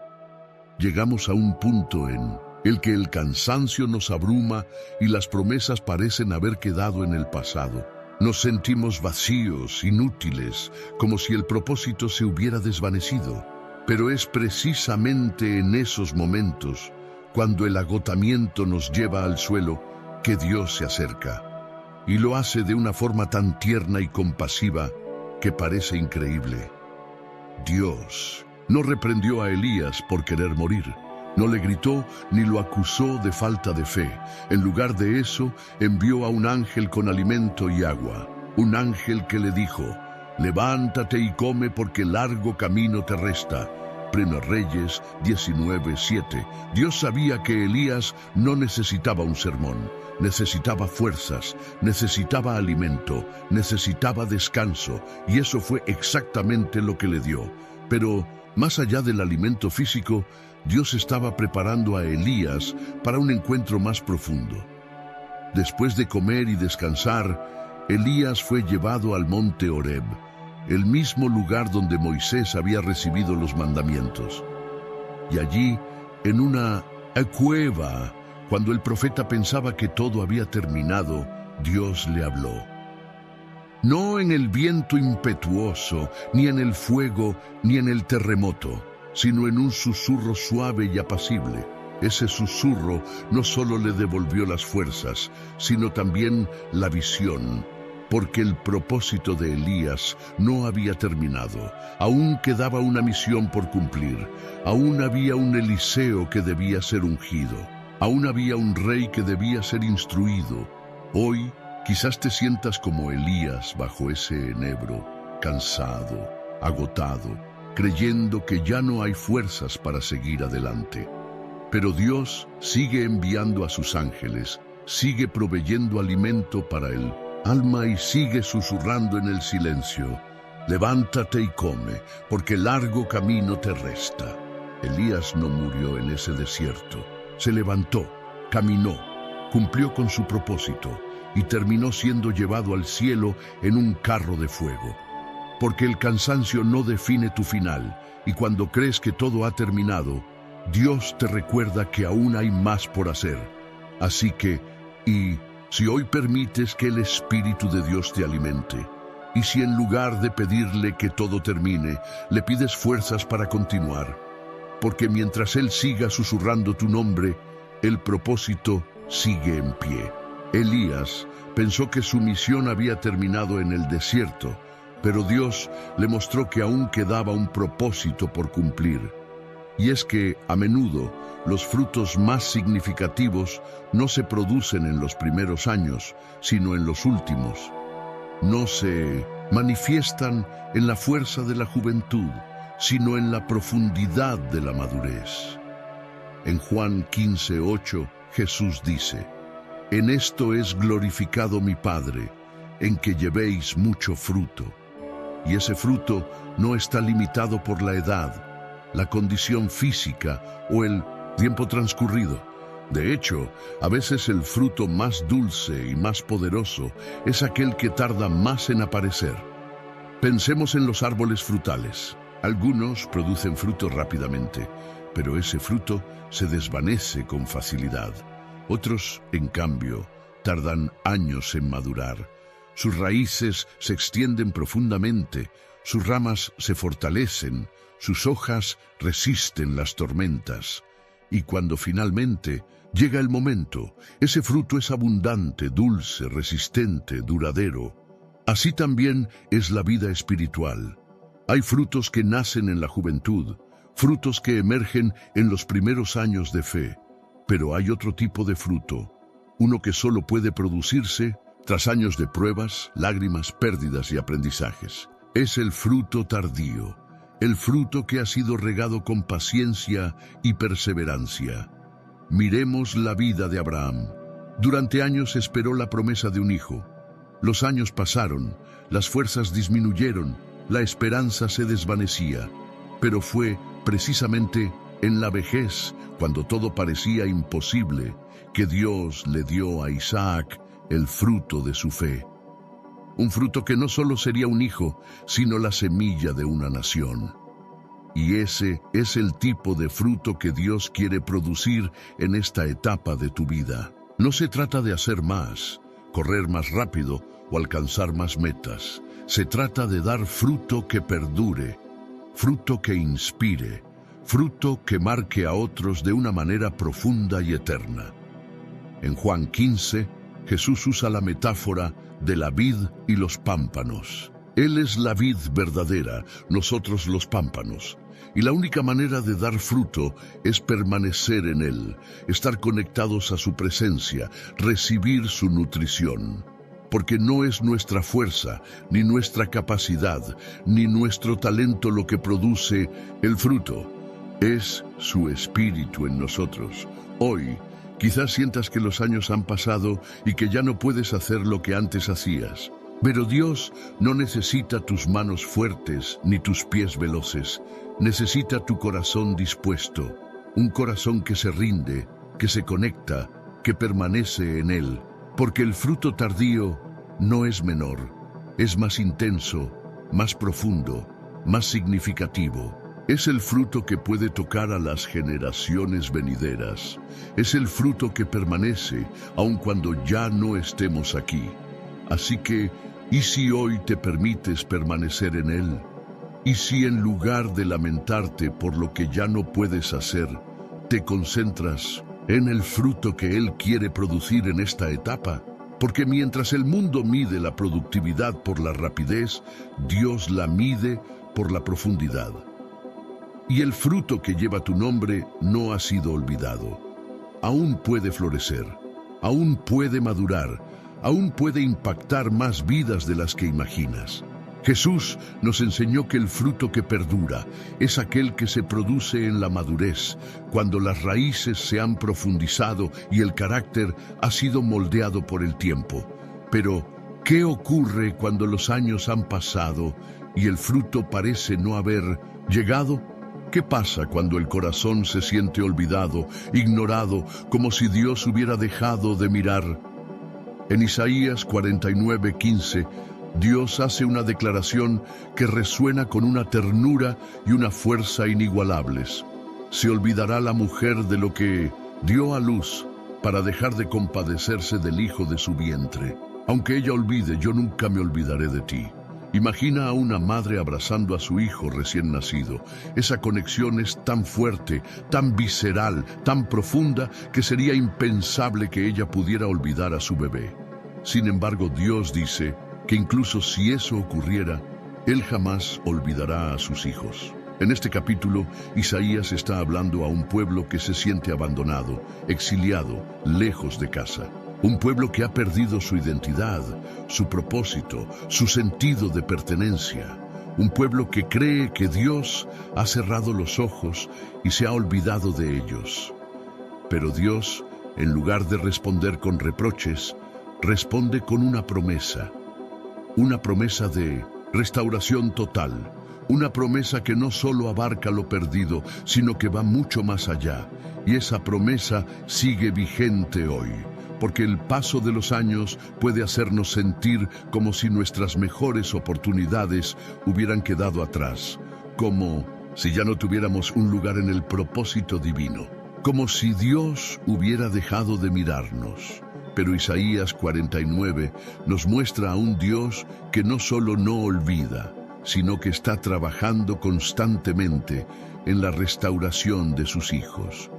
llegamos a un punto en el que el cansancio nos abruma y las promesas parecen haber quedado en el pasado. Nos sentimos vacíos, inútiles, como si el propósito se hubiera desvanecido. Pero es precisamente en esos momentos, cuando el agotamiento nos lleva al suelo, que Dios se acerca. Y lo hace de una forma tan tierna y compasiva que parece increíble. Dios no reprendió a Elías por querer morir. No le gritó ni lo acusó de falta de fe. En lugar de eso, envió a un ángel con alimento y agua. Un ángel que le dijo: levántate y come porque largo camino te resta. 1 Reyes 19:7. Dios sabía que Elías no necesitaba un sermón, necesitaba fuerzas, necesitaba alimento, necesitaba descanso, y eso fue exactamente lo que le dio. Pero, más allá del alimento físico, Dios estaba preparando a Elías para un encuentro más profundo. Después de comer y descansar, Elías fue llevado al monte Horeb, el mismo lugar donde Moisés había recibido los mandamientos. Y allí, en una cueva, cuando el profeta pensaba que todo había terminado, Dios le habló. No en el viento impetuoso, ni en el fuego, ni en el terremoto, sino en un susurro suave y apacible. Ese susurro no solo le devolvió las fuerzas, sino también la visión, porque el propósito de Elías no había terminado. Aún quedaba una misión por cumplir. Aún había un Eliseo que debía ser ungido. Aún había un rey que debía ser instruido. Hoy, quizás te sientas como Elías bajo ese enebro, cansado, agotado, creyendo que ya no hay fuerzas para seguir adelante. Pero Dios sigue enviando a sus ángeles, sigue proveyendo alimento para el alma y sigue susurrando en el silencio: levántate y come, porque largo camino te resta. Elías no murió en ese desierto. Se levantó, caminó, cumplió con su propósito y terminó siendo llevado al cielo en un carro de fuego. Porque el cansancio no define tu final, y cuando crees que todo ha terminado, Dios te recuerda que aún hay más por hacer. Así que, si hoy permites que el Espíritu de Dios te alimente, y si en lugar de pedirle que todo termine, le pides fuerzas para continuar, porque mientras Él siga susurrando tu nombre, el propósito sigue en pie. Elías pensó que su misión había terminado en el desierto, pero Dios le mostró que aún quedaba un propósito por cumplir. Y es que, a menudo, los frutos más significativos no se producen en los primeros años, sino en los últimos. No se manifiestan en la fuerza de la juventud, sino en la profundidad de la madurez. En Juan 15:8, Jesús dice: en esto es glorificado mi Padre, en que llevéis mucho fruto. Y ese fruto no está limitado por la edad, la condición física o el tiempo transcurrido. De hecho, a veces el fruto más dulce y más poderoso es aquel que tarda más en aparecer. Pensemos en los árboles frutales. Algunos producen fruto rápidamente, pero ese fruto se desvanece con facilidad. Otros, en cambio, tardan años en madurar. Sus raíces se extienden profundamente, sus ramas se fortalecen, sus hojas resisten las tormentas. Y cuando finalmente llega el momento, ese fruto es abundante, dulce, resistente, duradero. Así también es la vida espiritual. Hay frutos que nacen en la juventud, frutos que emergen en los primeros años de fe. Pero hay otro tipo de fruto, uno que solo puede producirse tras años de pruebas, lágrimas, pérdidas y aprendizajes. Es el fruto tardío, el fruto que ha sido regado con paciencia y perseverancia. Miremos la vida de Abraham. Durante años esperó la promesa de un hijo. Los años pasaron, las fuerzas disminuyeron, la esperanza se desvanecía, pero fue precisamente en la vejez, cuando todo parecía imposible, que Dios le dio a Isaac el fruto de su fe. Un fruto que no solo sería un hijo, sino la semilla de una nación. Y ese es el tipo de fruto que Dios quiere producir en esta etapa de tu vida. No se trata de hacer más, correr más rápido o alcanzar más metas. Se trata de dar fruto que perdure, fruto que inspire, fruto que marque a otros de una manera profunda y eterna. En Juan 15, Jesús usa la metáfora de la vid y los pámpanos. Él es la vid verdadera, nosotros los pámpanos. Y la única manera de dar fruto es permanecer en Él, estar conectados a su presencia, recibir su nutrición. Porque no es nuestra fuerza, ni nuestra capacidad, ni nuestro talento lo que produce el fruto, Es su espíritu en nosotros. Hoy, quizás sientas que los años han pasado y que ya no puedes hacer lo que antes hacías. Pero Dios no necesita tus manos fuertes ni tus pies veloces. Necesita tu corazón dispuesto, un corazón que se rinde, que se conecta, que permanece en Él. Porque el fruto tardío no es menor, es más intenso, más profundo, más significativo. Es el fruto que puede tocar a las generaciones venideras. Es el fruto que permanece aun cuando ya no estemos aquí. Así que, ¿y si hoy te permites permanecer en Él? ¿Y si en lugar de lamentarte por lo que ya no puedes hacer, te concentras en el fruto que Él quiere producir en esta etapa? Porque mientras el mundo mide la productividad por la rapidez, Dios la mide por la profundidad. Y el fruto que lleva tu nombre no ha sido olvidado. Aún puede florecer, aún puede madurar, aún puede impactar más vidas de las que imaginas. Jesús nos enseñó que el fruto que perdura es aquel que se produce en la madurez, cuando las raíces se han profundizado y el carácter ha sido moldeado por el tiempo. Pero, ¿qué ocurre cuando los años han pasado y el fruto parece no haber llegado? ¿Qué pasa cuando el corazón se siente olvidado, ignorado, como si Dios hubiera dejado de mirar? En Isaías 49:15, Dios hace una declaración que resuena con una ternura y una fuerza inigualables. Se olvidará la mujer de lo que dio a luz para dejar de compadecerse del hijo de su vientre. Aunque ella olvide, yo nunca me olvidaré de ti. Imagina a una madre abrazando a su hijo recién nacido. Esa conexión es tan fuerte, tan visceral, tan profunda, que sería impensable que ella pudiera olvidar a su bebé. Sin embargo, Dios dice que incluso si eso ocurriera, Él jamás olvidará a sus hijos. En este capítulo, Isaías está hablando a un pueblo que se siente abandonado, exiliado, lejos de casa. Un pueblo que ha perdido su identidad, su propósito, su sentido de pertenencia. Un pueblo que cree que Dios ha cerrado los ojos y se ha olvidado de ellos. Pero Dios, en lugar de responder con reproches, responde con una promesa de restauración total, una promesa que no solo abarca lo perdido, sino que va mucho más allá. Y esa promesa sigue vigente hoy. Porque el paso de los años puede hacernos sentir como si nuestras mejores oportunidades hubieran quedado atrás, como si ya no tuviéramos un lugar en el propósito divino, como si Dios hubiera dejado de mirarnos. Pero Isaías 49 nos muestra a un Dios que no solo no olvida, sino que está trabajando constantemente en la restauración de sus hijos.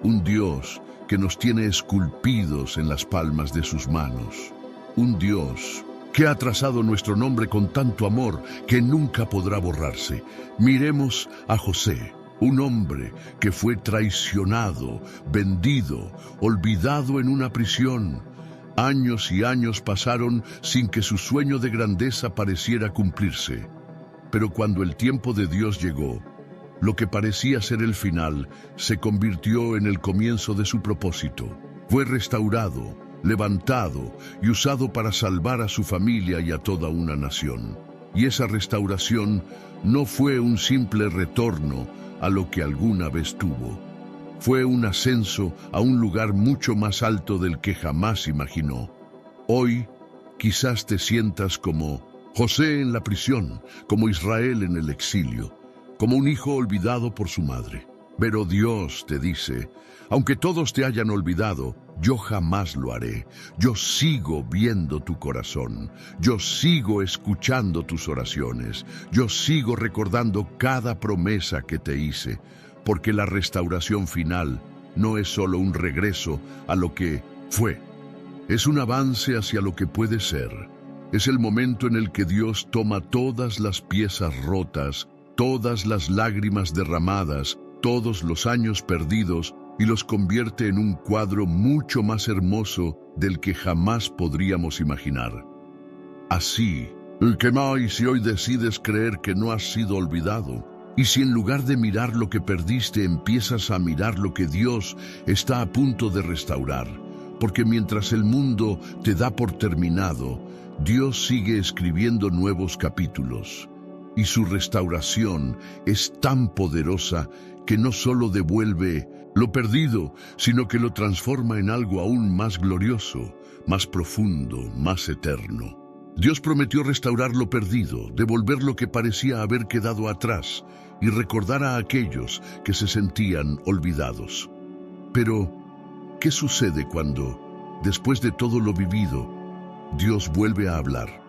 Un Dios que nos tiene esculpidos en las palmas de sus manos. Un Dios que ha trazado nuestro nombre con tanto amor que nunca podrá borrarse. Miremos a José, un hombre que fue traicionado, vendido, olvidado en una prisión. Años y años pasaron sin que su sueño de grandeza pareciera cumplirse. Pero cuando el tiempo de Dios llegó, lo que parecía ser el final se convirtió en el comienzo de su propósito. Fue restaurado, levantado y usado para salvar a su familia y a toda una nación. Y esa restauración no fue un simple retorno a lo que alguna vez tuvo. Fue un ascenso a un lugar mucho más alto del que jamás imaginó. Hoy, quizás te sientas como José en la prisión, como Israel en el exilio, como un hijo olvidado por su madre. Pero Dios te dice, aunque todos te hayan olvidado, yo jamás lo haré. Yo sigo viendo tu corazón. Yo sigo escuchando tus oraciones. Yo sigo recordando cada promesa que te hice, porque la restauración final no es solo un regreso a lo que fue. Es un avance hacia lo que puede ser. Es el momento en el que Dios toma todas las piezas rotas, todas las lágrimas derramadas, todos los años perdidos y los convierte en un cuadro mucho más hermoso del que jamás podríamos imaginar. Así, ¿qué más si hoy decides creer que no has sido olvidado? Y si en lugar de mirar lo que perdiste empiezas a mirar lo que Dios está a punto de restaurar, porque mientras el mundo te da por terminado, Dios sigue escribiendo nuevos capítulos. Y su restauración es tan poderosa que no solo devuelve lo perdido, sino que lo transforma en algo aún más glorioso, más profundo, más eterno. Dios prometió restaurar lo perdido, devolver lo que parecía haber quedado atrás y recordar a aquellos que se sentían olvidados. Pero, ¿qué sucede cuando, después de todo lo vivido, Dios vuelve a hablar?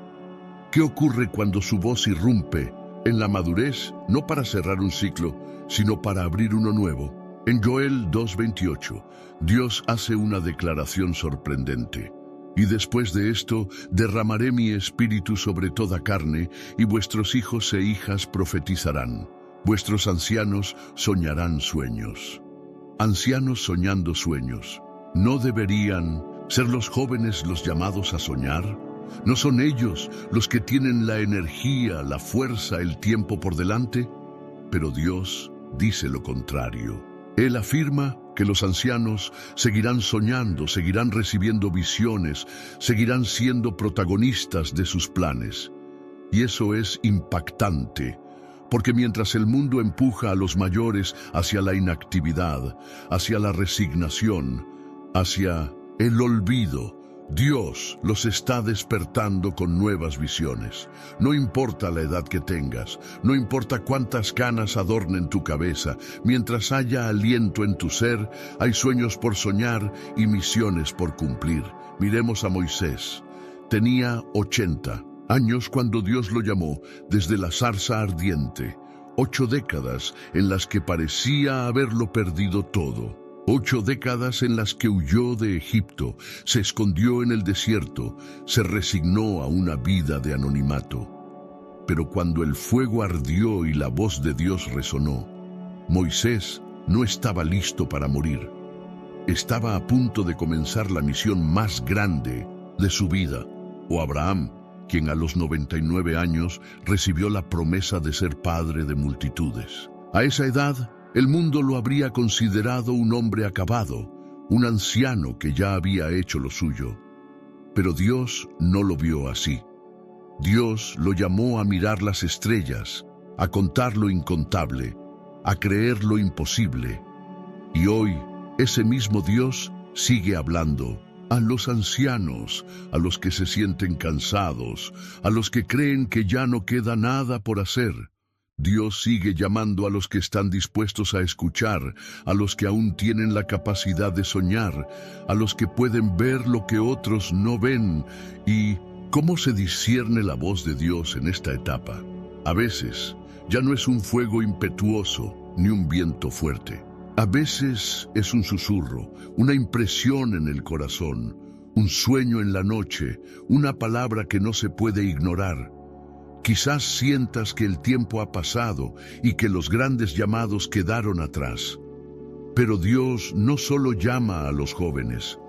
¿Qué ocurre cuando su voz irrumpe en la madurez, no para cerrar un ciclo, sino para abrir uno nuevo? En Joel 2:28, Dios hace una declaración sorprendente. Y después de esto, derramaré mi espíritu sobre toda carne, y vuestros hijos e hijas profetizarán. Vuestros ancianos soñarán sueños. Ancianos soñando sueños. ¿No deberían ser los jóvenes los llamados a soñar? ¿No son ellos los que tienen la energía, la fuerza, el tiempo por delante? Pero Dios dice lo contrario. Él afirma que los ancianos seguirán soñando, seguirán recibiendo visiones, seguirán siendo protagonistas de sus planes. Y eso es impactante, porque mientras el mundo empuja a los mayores hacia la inactividad, hacia la resignación, hacia el olvido, Dios los está despertando con nuevas visiones. No importa la edad que tengas, no importa cuántas canas adornen tu cabeza, mientras haya aliento en tu ser, hay sueños por soñar y misiones por cumplir. Miremos a Moisés. Tenía 80 años cuando Dios lo llamó desde la zarza ardiente. 8 décadas en las que parecía haberlo perdido todo. 8 décadas en las que huyó de Egipto, se escondió en el desierto, se resignó a una vida de anonimato. Pero cuando el fuego ardió y la voz de Dios resonó, Moisés no estaba listo para morir. Estaba a punto de comenzar la misión más grande de su vida. O Abraham, quien a los 99 años recibió la promesa de ser padre de multitudes. A esa edad, el mundo lo habría considerado un hombre acabado, un anciano que ya había hecho lo suyo. Pero Dios no lo vio así. Dios lo llamó a mirar las estrellas, a contar lo incontable, a creer lo imposible. Y hoy, ese mismo Dios sigue hablando a los ancianos, a los que se sienten cansados, a los que creen que ya no queda nada por hacer. Dios sigue llamando a los que están dispuestos a escuchar, a los que aún tienen la capacidad de soñar, a los que pueden ver lo que otros no ven. ¿Y cómo se discierne la voz de Dios en esta etapa? A veces, ya no es un fuego impetuoso ni un viento fuerte. A veces es un susurro, una impresión en el corazón, un sueño en la noche, una palabra que no se puede ignorar. Quizás sientas que el tiempo ha pasado y que los grandes llamados quedaron atrás. Pero Dios no solo llama a los jóvenes.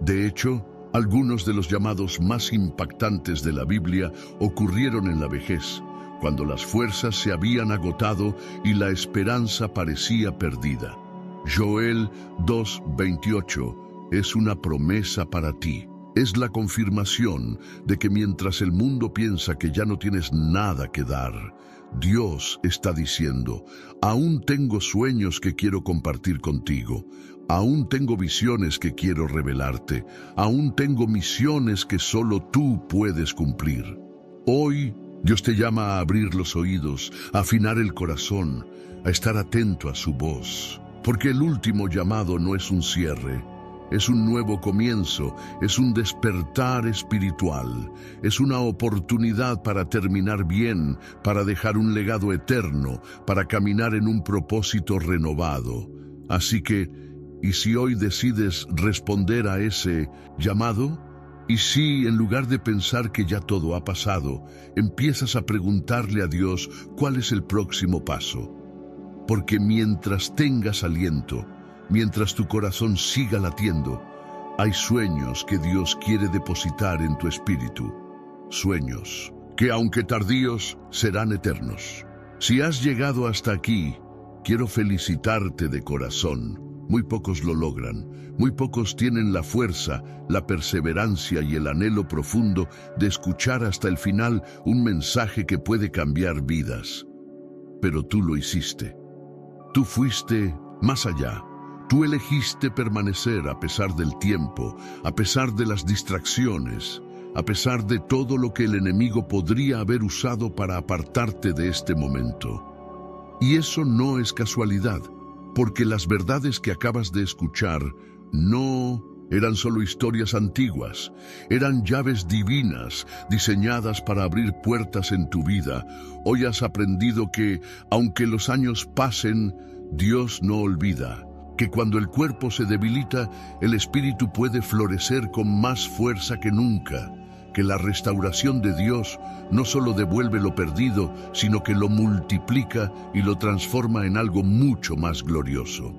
De hecho, algunos de los llamados más impactantes de la Biblia ocurrieron en la vejez, cuando las fuerzas se habían agotado y la esperanza parecía perdida. Joel 2:28 es una promesa para ti. Es la confirmación de que mientras el mundo piensa que ya no tienes nada que dar, Dios está diciendo, aún tengo sueños que quiero compartir contigo, aún tengo visiones que quiero revelarte, aún tengo misiones que solo tú puedes cumplir. Hoy, Dios te llama a abrir los oídos, a afinar el corazón, a estar atento a su voz, porque el último llamado no es un cierre. Es un nuevo comienzo, es un despertar espiritual, es una oportunidad para terminar bien, para dejar un legado eterno, para caminar en un propósito renovado. Así que, ¿y si hoy decides responder a ese llamado? ¿Y si, en lugar de pensar que ya todo ha pasado, empiezas a preguntarle a Dios cuál es el próximo paso? Porque mientras tengas aliento, mientras tu corazón siga latiendo, hay sueños que Dios quiere depositar en tu espíritu. Sueños que, aunque tardíos, serán eternos. Si has llegado hasta aquí, quiero felicitarte de corazón. Muy pocos lo logran, muy pocos tienen la fuerza, la perseverancia y el anhelo profundo de escuchar hasta el final un mensaje que puede cambiar vidas. Pero tú lo hiciste. Tú fuiste más allá. Tú elegiste permanecer a pesar del tiempo, a pesar de las distracciones, a pesar de todo lo que el enemigo podría haber usado para apartarte de este momento. Y eso no es casualidad, porque las verdades que acabas de escuchar no eran solo historias antiguas, eran llaves divinas diseñadas para abrir puertas en tu vida. Hoy has aprendido que, aunque los años pasen, Dios no olvida, que cuando el cuerpo se debilita, el espíritu puede florecer con más fuerza que nunca, que la restauración de Dios no solo devuelve lo perdido, sino que lo multiplica y lo transforma en algo mucho más glorioso.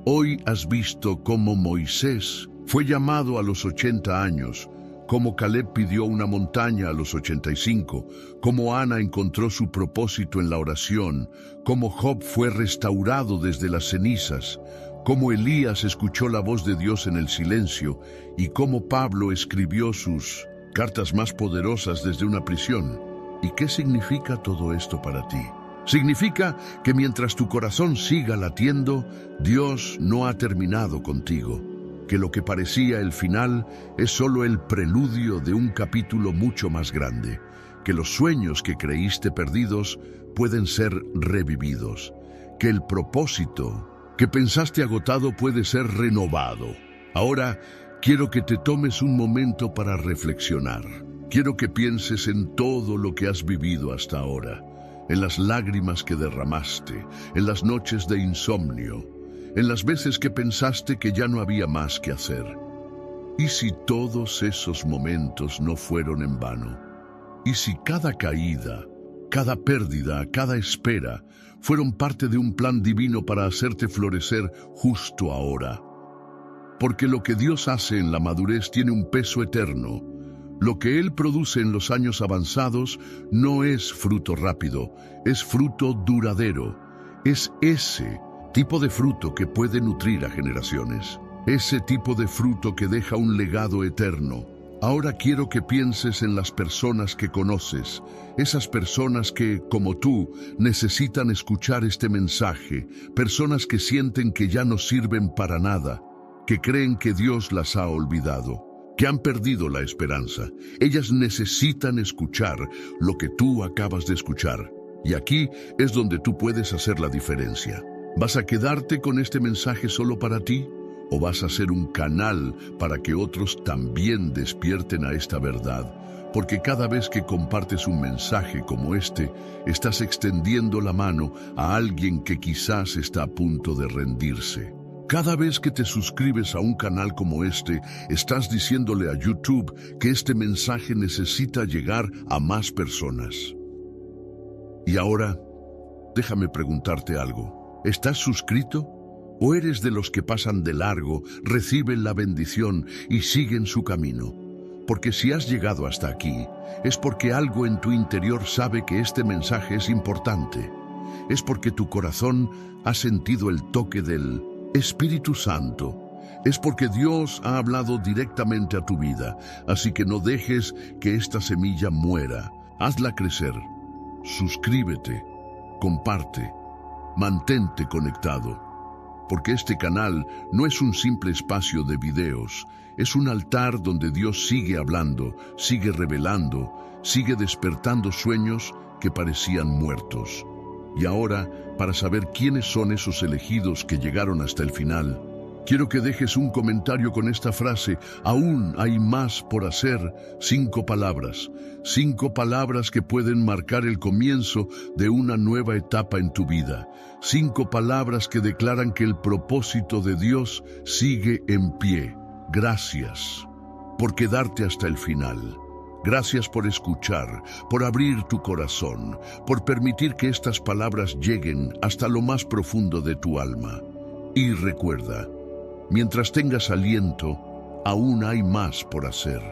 Hoy has visto cómo Moisés fue llamado a los 80 años, cómo Caleb pidió una montaña a los 85, cómo Ana encontró su propósito en la oración, cómo Job fue restaurado desde las cenizas, cómo Elías escuchó la voz de Dios en el silencio y cómo Pablo escribió sus cartas más poderosas desde una prisión. ¿Y qué significa todo esto para ti? Significa que mientras tu corazón siga latiendo, Dios no ha terminado contigo, que lo que parecía el final es solo el preludio de un capítulo mucho más grande, que los sueños que creíste perdidos pueden ser revividos, que el propósito que pensaste agotado puede ser renovado. Ahora, quiero que te tomes un momento para reflexionar. Quiero que pienses en todo lo que has vivido hasta ahora, en las lágrimas que derramaste, en las noches de insomnio, en las veces que pensaste que ya no había más que hacer. ¿Y si todos esos momentos no fueron en vano? ¿Y si cada caída, cada pérdida, cada espera fueron parte de un plan divino para hacerte florecer justo ahora? Porque lo que Dios hace en la madurez tiene un peso eterno. Lo que Él produce en los años avanzados no es fruto rápido, es fruto duradero. Es ese tipo de fruto que puede nutrir a generaciones. Ese tipo de fruto que deja un legado eterno. Ahora quiero que pienses en las personas que conoces, esas personas que, como tú, necesitan escuchar este mensaje, personas que sienten que ya no sirven para nada, que creen que Dios las ha olvidado, que han perdido la esperanza. Ellas necesitan escuchar lo que tú acabas de escuchar. Y aquí es donde tú puedes hacer la diferencia. ¿Vas a quedarte con este mensaje solo para ti? ¿O vas a ser un canal para que otros también despierten a esta verdad? Porque cada vez que compartes un mensaje como este, estás extendiendo la mano a alguien que quizás está a punto de rendirse. Cada vez que te suscribes a un canal como este, estás diciéndole a YouTube que este mensaje necesita llegar a más personas. Y ahora, déjame preguntarte algo. ¿Estás suscrito? ¿O eres de los que pasan de largo, reciben la bendición y siguen su camino? Porque si has llegado hasta aquí, es porque algo en tu interior sabe que este mensaje es importante. Es porque tu corazón ha sentido el toque del Espíritu Santo. Es porque Dios ha hablado directamente a tu vida. Así que no dejes que esta semilla muera. Hazla crecer. Suscríbete, comparte, mantente conectado. Porque este canal no es un simple espacio de videos, es un altar donde Dios sigue hablando, sigue revelando, sigue despertando sueños que parecían muertos. Y ahora, para saber quiénes son esos elegidos que llegaron hasta el final, quiero que dejes un comentario con esta frase: aún hay más por hacer. 5 palabras. 5 palabras que pueden marcar el comienzo de una nueva etapa en tu vida. 5 palabras que declaran que el propósito de Dios sigue en pie. Gracias por quedarte hasta el final. Gracias por escuchar, por abrir tu corazón, por permitir que estas palabras lleguen hasta lo más profundo de tu alma. Y recuerda, mientras tengas aliento, aún hay más por hacer.